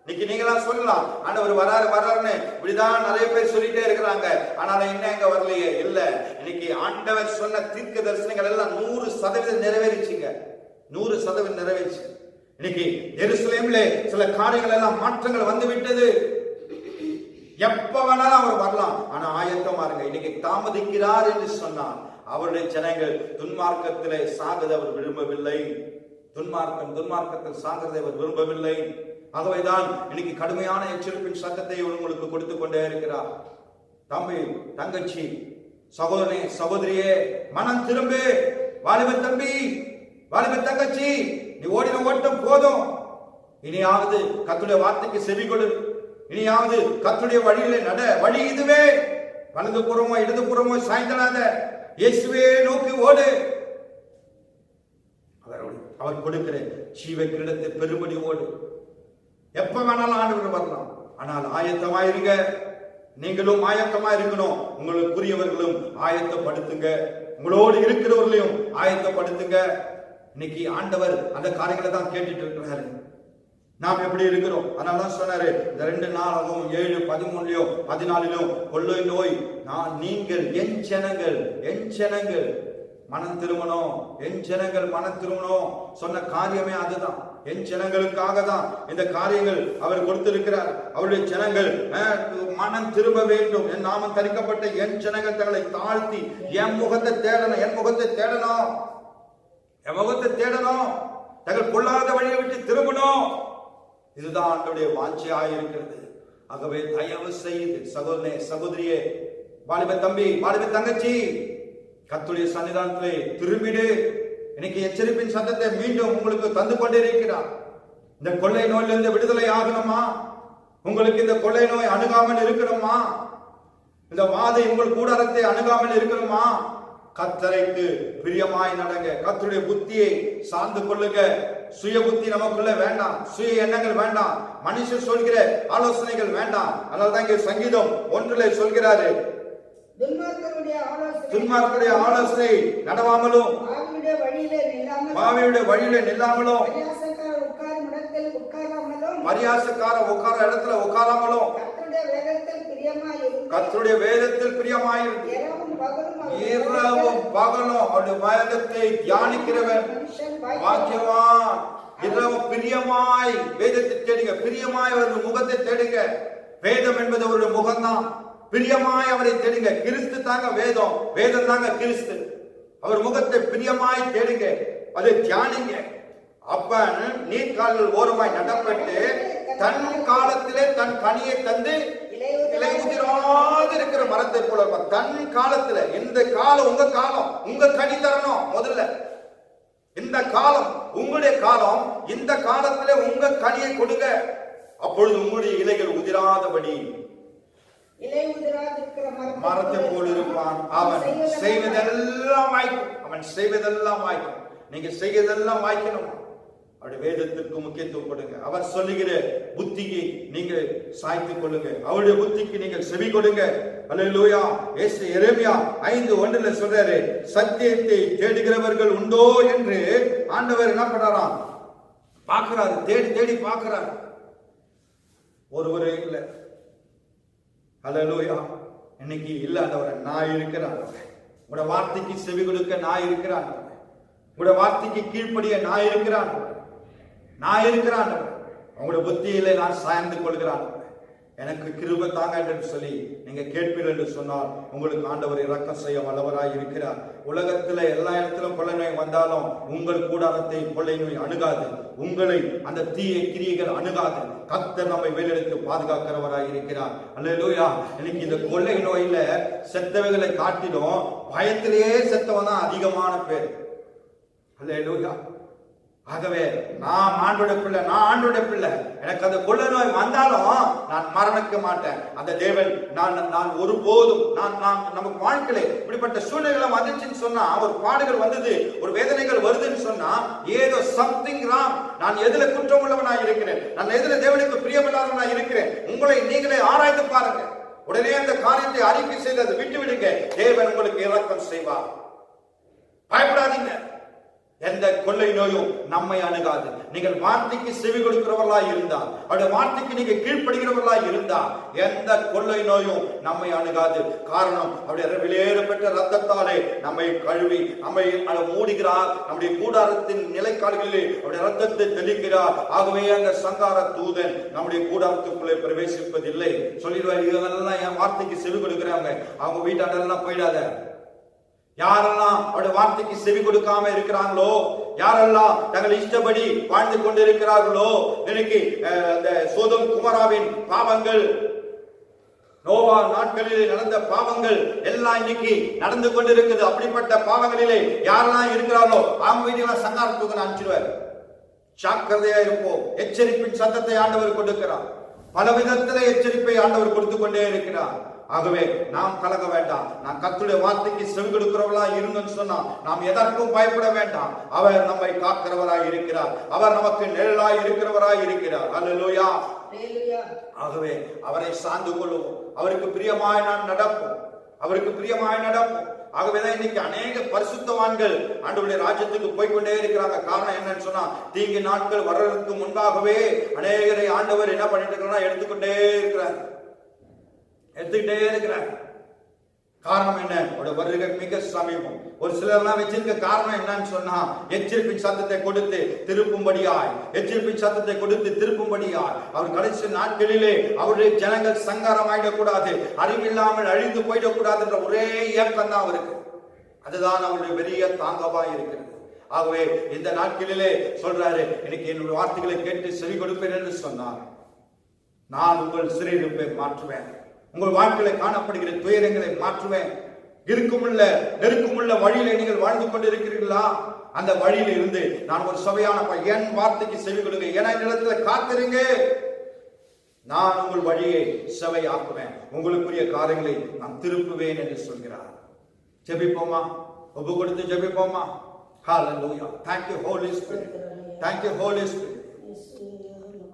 இன்னைக்கு நீங்களா சொல்லலாம், ஆண்டவர் வராருன்னு இப்படிதான் நிறைய பேர் சொல்லிட்டே இருக்கிறாங்க, ஆனால இன்னும் எங்க வரலையே. இல்ல, இன்னைக்கு ஆண்டவர் சொன்ன தீர்க்க தரிசனங்கள் எல்லாம் 100% நிறைவேறிச்சுங்க, 100% நிறைவேறிச்சு. இன்னைக்கு எருசலேமிலே சில காரியங்கள் எல்லாம் மாற்றங்கள் வந்து விட்டது. எப்ப வேணாலும் அவர் வரலாம், ஆனா ஆயத்தமா இருங்க. இன்னைக்கு தாமதிக்கிறார் என்று சொன்னார். அவருடைய ஜனங்கள் துன்மார்க்கத்திலே சாகதை அவர் விரும்பவில்லை, துன்மார்க்கத்தில் சாகிறதை அவர் விரும்பவில்லை. ஆகவேதான் இன்னைக்கு கடுமையான எச்சரிப்பின் சத்தத்தை உங்களுக்கு கொடுத்து கொண்டே இருக்கிறார். தம்பி, தங்கச்சி, சகோதரனே, சகோதரியே, மனம் திரும்பு. வாலிப தம்பி, வாலிப தங்கச்சி, நீ ஓடின ஓட்டம் போதும். இனியாவது கர்த்தருடைய வார்த்தைக்கு செவி கொடு. இனியாவது கர்த்தருடைய வழியிலே நட. வழி இதுவே. வலது புறமோ இடது புறமோ சாய்ந்தனாத, இயேசுவே நோக்கி ஓடு. அவர் கொடுக்கிற ஜீவ கிரீடத்தை பெரும்படி ஓடு. எப்ப வேணாலும் ஆண்டவர் வரலாம், ஆனால் ஆயத்தமாயிருங்க. நீங்களும் ஆயத்தமா இருக்கணும். உங்களுக்குரியவர்களும் ஆயத்தப்படுத்துங்க. உங்களோடு இருக்கிறவர்களையும் ஆயத்தப்படுத்துங்க. இன்னைக்கு ஆண்டவர் அந்த காரியங்களை தான் கேட்டுட்டு இருக்கிறாரு. நாம் எப்படி இருக்கிறோம்? அதனாலதான் சொன்னாரு, இந்த 2 நாளாகவும் 7, 13, 14 கொள்ளை நோய் நீங்கள் என் ஜனங்கள் மனம் திரும்பணும். என் ஜனங்கள் மனம் திரும்பணும் சொன்ன காரியமே அதுதான். என் ஜனங்களுக்காக தான் இந்த காரியங்கள் அவர் கொடுத்திருக்கிறார். அவருடைய ஜனங்கள் மனம் திரும்ப வேண்டும். என் நாமம் தரிக்கப்பட்ட என் ஜனங்கள் தங்களை தாழ்த்தி என் முகத்தை தேடணும். தங்கள் பொல்லாத வழியை விட்டு திரும்பணும். இதுதான் ஆண்டவருடைய வாஞ்சையாக இருக்கிறது. ஆகவே தயவு செய்து சகோதரனே, சகோதரியே, வாலிப தம்பி, வாலிப தங்கச்சி, கர்த்தருடைய சன்னிதானத்திலே திரும்பிடு. இன்னைக்கு எச்சரிப்பின் சத்தத்தை மீண்டும் உங்களுக்கு தந்து கொண்டிருக்கிறார். இந்த கொள்ளை நோயிலிருந்து விடுதலை ஆகணுமா? உங்களுக்கு இந்த கொள்ளை நோய் அணுகாமல் இருக்கணுமா? இந்த வாதை உங்கள் கூடாரத்தை அணுகாமல் இருக்கணுமா? கர்த்தருக்கு பிரியமாய் நடங்க. கர்த்தருடைய புத்தியை சார்ந்து கொள்ளுங்க. சுய புத்தி நமக்குள்ள வேண்டாம். சுய எண்ணங்கள் வேண்டாம். மனுஷன் சொல்கிற ஆலோசனைகள் வேண்டாம். அதனால்தான் இங்கே சங்கீதம் 1 சொல்கிறாரு, துன்மார்க்கருடைய ஆலோசனை நடவாமலும் பாவியுடைய வழியிலே நில்லாமலும் பரியாசக்கார உட்கார இடத்துல உட்காராமலும் கர்த்தருடைய வேதத்தில் பிரியமாயிரும் இரவும் பகலும் அவருடைய வேதத்தை தியானிக்கிறவன் பாக்கியவான். இரவும் பிரியமாய் வேதத்தை தேடுங்க. பிரியமாய் அவருடைய முகத்தை தேடுங்க. வேதம் என்பது அவருடைய முகம்தான். பிரியமாய் அவரை தேடுங்க. கிறிஸ்து தாங்க வேதம், வேதம் தாங்க கிறிஸ்து. அவர் முகத்தை பிரியமாய் தேடுங்க, அதை தியானிங்க. அப்பன் நீர்கால்கள் ஓரமாய் நடப்பட்டு தன் காலத்திலே தன் கனியை தந்து இலை உதிராது இருக்கிற மரத்தை போல தன் காலத்துல. இந்த காலம் உங்க காலம், உங்க கனி தரணும். முதல்ல இந்த காலம் உங்களுடைய காலம். இந்த காலத்திலே உங்க கனியை கொடுங்க. அப்பொழுது உங்களுடைய இலைகள் உதிராதபடி மரத்தை போல் இருப்பான். அவன் செய்வதெல்லாம் வாய்க்கும். நீங்க செய்வதெல்லாம் வாய்க்கணும். அவருடைய வேதத்திற்கு முக்கியத்துவம் கொடுங்க. அவர் சொல்லுகிற புத்திக்கு நீங்க சாய்த்துக் கொள்ளுங்க. அவருடைய புத்திக்கு நீங்கள் செவி கொடுங்க. அல்லேலூயா. எரேமியா 5:1 சொல்றாரு, சத்தியத்தை தேடுகிறவர்கள் உண்டோ என்று ஆண்டவர் என்ன பண்றாராம்? பார்க்கிறாரு, தேடி பார்க்கிறார். ஒருவரே இல்லை. அல்லேலூயா. இன்னைக்கு இல்ல ஆண்டவரே, நான் இருக்கிறேன். உங்களுடைய வார்த்தைக்கு செவி கொடுக்க நான் இருக்கிறேன். உங்களுடைய வார்த்தைக்கு கீழ்ப்படிய நான் இருக்கிறேன். உங்களுடைய புத்தியிலே நான் சாய்ந்து கொள்கிறான். எனக்கு கிருபை தாங்க என்று சொல்லி நீங்க கேட்பீர்கள் என்று சொன்னால் உங்களுக்கு ஆண்டவர் இரக்கம் செய்ய வல்லவராய் இருக்கிறார். உலகத்துல எல்லா இடத்திலும் கொள்ளை நோய் வந்தாலும் உங்கள் கூடாரத்தை கொள்ளை நோய் அணுகாது. உங்களை அந்த தீய கிரியைகள் அணுகாது. கர்த்தர் நம்மை வெளியெடுத்து பாதுகாக்கிறவராய் இருக்கிறார். அல்லேலூயா. இன்னைக்கு இந்த கொள்ளை நோயில செத்தவைகளை காட்டிலும் பயத்திலேயே செத்தவன் தான் அதிகமான பேர். அல்லேலூயா. ஆகவே நான் ஆண்டோட பிள்ளை. எனக்கு அந்த கொள்ளை நோய் வந்தாலும் நான் மரணிக்க மாட்டேன். அந்த தேவன் நான் ஒருபோதும் நமக்கு வாழ்க்கையில இப்படிப்பட்ட சூழ்நிலை வந்துச்சுன்னு சொன்னா, ஒரு பாடுகள் வந்தது, ஒரு வேதனைகள் வருதுன்னு சொன்னா, ஏதோ சம்திங் ராங். நான் எதுல குற்றம் உள்ளவனா இருக்கிறேன்? நான் எதுல தேவனுக்கு பிரியமில்லாதவனா இருக்கிறேன்? உங்களை நீங்களே ஆராய்ந்து பாருங்க. உடனே அந்த காரியத்தை அறிக்கை செய்து அதை விட்டு விடுங்க. தேவன் உங்களுக்கு இரக்கம் செய்வார். பயப்படாதீங்க. எந்த கொள்ளை நோயும் நம்மை அணுகாது. நீங்கள் வார்த்தைக்கு செவி கொடுக்கிறவர்களாய் இருந்தால், அவருடைய வார்த்தைக்கு நீங்க கீழ்ப்படுகிறவர்களாய் இருந்தால், எந்த கொள்ளை நோயும் நம்மை அணுகாது. காரணம், அவருடைய வெளியேறப்பட்ட ரத்தத்தாலே நம்மை கழுவி நம்மை மூடுகிறார். நம்முடைய கூடாரத்தின் நிலைக்கால்களிலே அவருடைய ரத்தத்தை தெளிக்கிறார். ஆகவே அந்த சங்கார தூதன் நம்முடைய கூடாரத்துக்குள்ளே பிரவேசிப்பதில்லை. சொல்லிடுவார், இதெல்லாம் என் வார்த்தைக்கு செவி கொடுக்கிறவங்க அவங்க வீட்டாண்டெல்லாம் போயிடாத. யாரெல்லாம் அவருடைய வார்த்தைக்கு செவி கொடுக்காம இருக்கிறாங்களோ, யாரெல்லாம் தங்கள் இஷ்டப்படி வாழ்ந்து கொண்டிருக்கிறார்களோ, இன்னைக்கு அந்த சோதோம் குமராவின் பாவங்கள், நோவா நாட்களிலே நடந்த பாவங்கள் எல்லாம் இன்னைக்கு நடந்து கொண்டிருக்குது. அப்படிப்பட்ட பாவங்களிலே யாரெல்லாம் இருக்கிறார்களோ அவங்க வீட்டில் சங்காரத்துக்கு அனுப்பிச்சிடுவார். ஜாக்கிரதையா இருப்போம். எச்சரிப்பின் சத்தத்தை ஆண்டவர் கொடுக்கிறார். பல விதத்திலே எச்சரிப்பை ஆண்டவர் கொடுத்து கொண்டே இருக்கிறார். ஆகவே நாம் கலங்க வேண்டாம். நாம் கர்த்தருடைய வார்த்தைக்கு செவி கொடுக்கிறவர்களா இருங்கன்னு சொன்னா நாம் எதற்கும் பயப்பட வேண்டாம். அவர் நம்மை காக்கிறவராய் இருக்கிறார். அவர் நமக்கு நிழலாய் இருக்கிறவராய் இருக்கிறார். அல்லேலூயா. ஆகவே அவரை சார்ந்து கொள்வோம். அவருக்கு பிரியமாய் நாம் நடப்போம், அவருக்கு பிரியமாய் நடப்போம். ஆகவேதான் இன்னைக்கு அநேக பரிசுத்தவான்கள் ஆண்டவருடைய ராஜ்யத்துக்கு போய்கொண்டே இருக்கிறாங்க. காரணம் என்னன்னு சொன்னா, தீங்கு நாட்கள் வர்றதுக்கு முன்பாகவே அநேகரை ஆண்டவர் என்ன பண்ணிட்டு இருக்கிறார், எடுத்துக்கிட்டே இருக்கிறார். காரணம் என்ன? அவருடைய வருகை மிக சமீபம். ஒரு சிலர்லாம் வச்சிருக்க காரணம் என்னன்னு சொன்னா, எச்சரிப்பின் சத்தத்தை கொடுத்து திருப்பும்படியாய், எச்சரிப்பின் சத்தத்தை கொடுத்து திருப்பும்படியாய். அவர் கடைசி நாட்களிலே அவருடைய ஜனங்கள் சங்காரம் ஆயிடக்கூடாது, அறிவில்லாமல் அழிந்து போயிடக்கூடாது என்ற ஒரே இயக்கம் தான் அவருக்கு. அதுதான் அவருடைய பெரிய தாங்கமாய் இருக்கிறது. ஆகவே இந்த நாட்களிலே சொல்றாரு, இன்னைக்கு என்னுடைய வார்த்தைகளை கேட்டு செவி கொடுப்பேன் என்று சொன்னார். நான் உங்கள் சிறையிருப்பை மாற்றுவேன், உங்கள் வாழ்க்கையில காணப்படுகிற துயரங்களை மாற்றுவேன். இருக்குமுள்ள நெருக்கமுள்ள வழியில நீங்கள் வாழ்ந்து கொண்டிருக்கிறீர்களா? அந்த வழியில இருந்து நான் ஒரு சபையான என் வார்த்தைக்கு செவி கொடுங்க, என இடத்துல காத்திருங்க, நான் உங்கள் வழியை செவையாக்குவேன், உங்களுக்குரிய காரியங்களை நான் திருப்புவேன் என்று சொல்கிறார். ஜெபிப்போமா? ஒப்பு கொடுத்து ஜெபிப்போமா? ஹalleluya. Thank you Holy Spirit. Thank you Holy Spirit.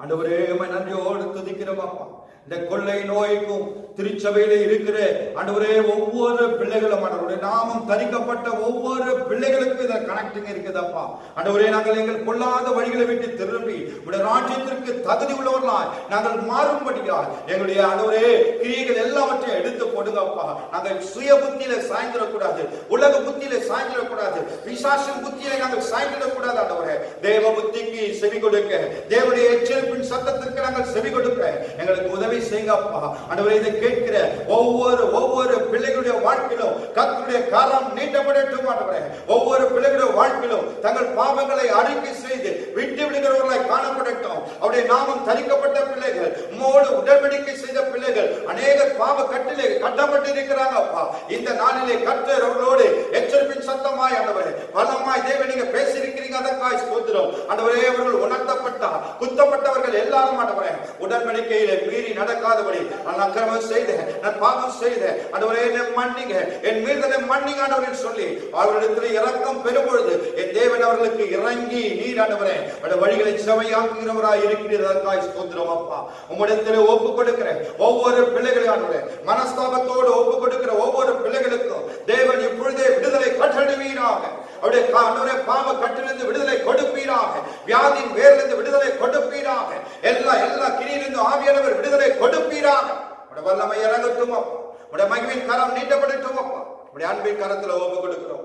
ஆண்டவரே, உம்மை நன்றியோடு துதிக்கிறோம் அப்பா. இந்த கொள்ளை நோய்க்கும் திருச்சபையில இருக்கிற ஆண்டவரே ஒவ்வொரு பிள்ளைகளும், ஆண்டவருடைய நாமம் தரிக்கப்பட்ட ஒவ்வொரு பிள்ளைகளுக்கும் இத கனெக்டிங் இருக்குதப்பா. ஆண்டவரே, நாங்கள் எங்கள் கொள்ளாத வழிகளை விட்டு திரும்பி உடைய ராஜ்யத்திற்கு தகுதி உள்ளவர்களாய் நாங்கள் மாறும்படியாய் எங்களுடைய ஆண்டவரே கிரியைகள் எல்லாவற்றையும் எடுத்து போடுங்கப்பா. நாங்கள் சுய புத்தியில சாய்ந்திடக்கூடாது, உலக புத்தியில சாய்ந்திடக்கூடாது, பிசாசின் புத்தியில நாங்கள் சாய்ந்திடக்கூடாது. ஆண்டவரே, தேவ புத்திக்கு செவி கொடுக்க, தேவனுடைய எச்சரிப்பின் சத்தத்திற்கு நாங்கள் செவி கொடுக்க எங்களுக்கு உதவி செய்யுங்கப்பா. ஆண்டவரே, இதை கேட்கிற ஒவ்வொரு பிள்ளைகளுடைய வாழ்க்கையிலும் கர்த்தருடைய கரம் நீட்டப்படட்டும். ஆண்டவரே, ஒவ்வொரு பிள்ளைகளுடைய வாழ்க்கையிலும் தங்கள் பாவங்களை அறிக்கை செய்து விட்டு விடுகிறவர்களாய் காணப்படட்டும். அவருடைய நாமம் தரிக்கப்பட்ட பிள்ளைகள், உம்மோடு உடன்படிக்கை செய்த பிள்ளைகள் அநேக பாவ கட்டிலே கட்டப்பட்டு இருக்கிறாங்க அப்பா. இந்த நாளிலே கர்த்தர் அவர்களோடு எச்சரிப்பின் சத்தமாய் ஆண்டவரே பலமாய் தேவன் நீங்க பேசியிருக்கிறீங்க, அதற்காய் ஸ்தோத்திரம். ஆண்டவரே, அவர்கள் உணர்த்தப்பட்டார், குத்தப்பட்டவர்கள் எல்லாரும் ஆண்டவரே உடன்படிக்கையிலே மீறி நடக்காதபடி நான் அக்கிரமம் செய்தேன், நான் பாவம் செய்தேன், ஆண்டவரே என்னை மன்னிங்க, என் மீதனை மன்னிங்க ஆண்டவரே சொல்லி அவர்களிடத்தில் இரக்கம் பெறும்பொழுது என் தேவன் அவர்களுக்கு இறங்கி நீர் ஆண்டவரே அவருடைய வழிகளை செவையாக்குகிறவராய் இருக்கிறதற்காய் ஸ்தோத்திரம் அப்பா. உம்மிடத்திலே ஒப்பு கொடுக்கிற ஒவ்வொரு பிள்ளைகளையும் ஆண்டவரே மனஸ்தாபத்தோடு ஒப்பு கொடுக்கிற ஒவ்வொரு பிள்ளைகளுக்கும் தேவன் இப்பொழுதே விடுதலை கட்டளைவீராக, அவருடைய ஆண்டவரே பாவ கட்டிலிருந்து விடுதலை கொடுப்பீராக, வியாதியின் வேரிலிருந்து விடுதலை கொடுப்பீராக, எல்லா கிரியிலிருந்து ஆவியானவர் விடுதலை கொடுப்பீராக. உடைய வல்லமை இறங்கட்டும் அப்பா, உடைய மகிமையின் கரம் நீட்டப்படட்டும் அப்பா. உடைய அன்பின் கரத்துல ஒப்பு கொடுக்கிறோம்.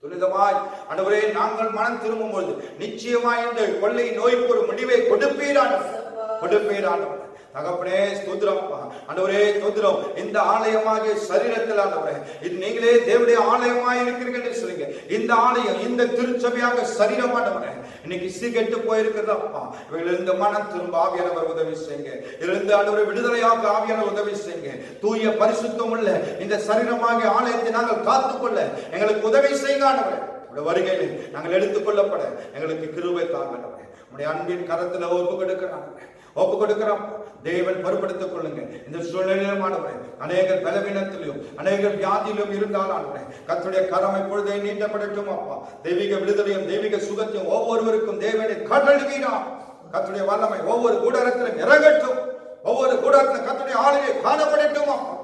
துரிதமாய் ஆண்டவரே நாங்கள் மனம் திரும்பும் பொழுது நிச்சயமாய் இந்த கொள்ளை நோய்க்கு ஒரு முடிவை கொடுப்பீராக. தகப்பனே ஸ்தோத்திரம் ஆண்டவரே, ஸ்தோத்திரம். இந்த ஆலயமாகிய சரீரத்தில் ஆண்டவரே இது நீங்களே தேவனுடைய ஆலயமாய் இருக்கிறீங்க என்று சொல்லுங்க. இந்த ஆலயம், இந்த திருச்சபையாக சரீரம் ஆண்டவரே இன்னைக்கு சீர்கெட்டு போயிருக்கிறது அப்பா. இவங்களிருந்து மனம் திரும்ப ஆவியானவர் உதவி செய்யுங்க. இருந்து ஆண்டவரை விடுதலையாக ஆவியானவர் உதவி செய்யுங்க. தூய பரிசுத்தம் உள்ள இந்த சரீரமாகிய ஆலயத்தை நாங்கள் காத்துக்கொள்ள எங்களுக்கு உதவி செய்யுங்க ஆண்டவரே. வருகையில் நாங்கள் எடுத்துக்கொள்ளப்பட எங்களுக்கு கிருபை தாங்க ஆண்டவரே. உடைய அன்பின் கரத்துல ஒப்பு கொடுக்கிறோம். தேவன் பொறுப்படுத்திக் கொள்ளுங்க. இந்த சூழ்நிலையிலும் ஆண்டவரே அநேக பலவீனத்திலும் அநேக வியாதியிலும் இருந்தால் ஆண்டவரே கர்த்தருடைய கரம் இப்பொழுதே நீட்டப்படட்டும் அப்பா. தெய்வீக விடுதலையும் தெய்வீக சுகத்தையும் ஒவ்வொருவருக்கும் தேவனை கட்டளையிடார். கர்த்தருடைய வல்லமை ஒவ்வொரு கூடாரத்திலும் இறங்கட்டும். ஒவ்வொரு கூடாரத்திலும் கர்த்தருடைய ஆளுகை காணப்படட்டும் அப்பா.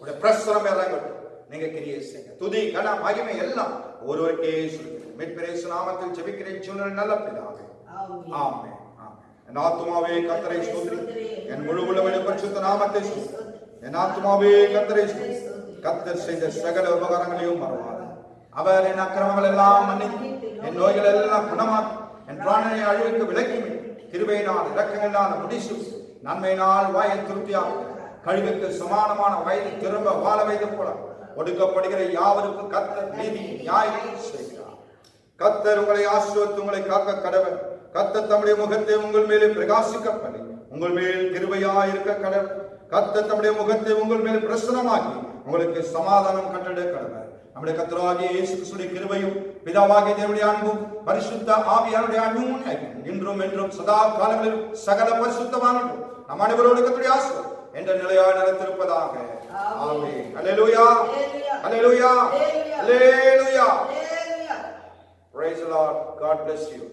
உடைய பிரசனம் இறங்கட்டும். நீங்க கிரியை செய்யுங்க. துதி கன மகிமை எல்லாம் ஒருவருக்கே சொல்லுங்க. மீட்பரேசு நாமத்தில் ஜெபிக்கிறேன் சூழ்நிலை நல்ல பிதாவே, ஆமென். என் ஆத்துமாவே கர்த்தரை ஸ்தோத்திரி, என் முழு உள்ளமே பரிசுத்த நாமத்தை ஸ்தோத்திரி. என் ஆத்துமாவே கர்த்தரை ஸ்தோத்திரி. கர்த்தர் செய்த சகல உபகாரங்களையும் மறவாத. அவர் என் அக்கிரமங்கள் எல்லாம் மன்னித்து என் நோய்கள் எல்லாம் குணமாக்கி என் பிராணனை அழிவுக்கு விலக்கி கிருபையினால் இரக்கங்களால் முடிசு நன்மையினால் வாயை திருப்தியாக கழிவுக்கு சமானமான வயது திரும்ப வாழ வைத்து போல ஒடுக்கப்படுகிற யாவருக்கும் கர்த்தர் நீதி நியாயம் செய்கிறார். கர்த்தர் உங்களை ஆசீர்வதித்து உங்களை காக்க கடவுள். கர்த்தர் தம்முடைய முகத்தை உங்கள் மேலே பிரகாசிக்க பண்ணி உங்கள் மேல் கிருபையாய் இருக்க கடவுள். கர்த்தர் தம்முடைய முகத்தை உங்கள் மேல் பிரசன்னமாக்கி உங்களுக்கு சமாதானம் கட்டளை கடவுள். நம்முடைய கர்த்தராகிய இயேசு கிறிஸ்துவின் கிருபையும் பிதாவாகிய தேவனுடைய அன்பும் பரிசுத்த ஆவியானவருடைய அன்பும் இன்றும் என்றும் சதா காலங்களிலும் சகல பரிசுத்தவான்களும் நம் அனைவரோடு கர்த்தருடைய ஆசீர்வாதம் என்ற நிலையாய் நிலைத்திருப்பதாக. ஆமென். அல்லேலூயா, அல்லேலூயா, அல்லேலூயா. Praise the Lord. God bless you.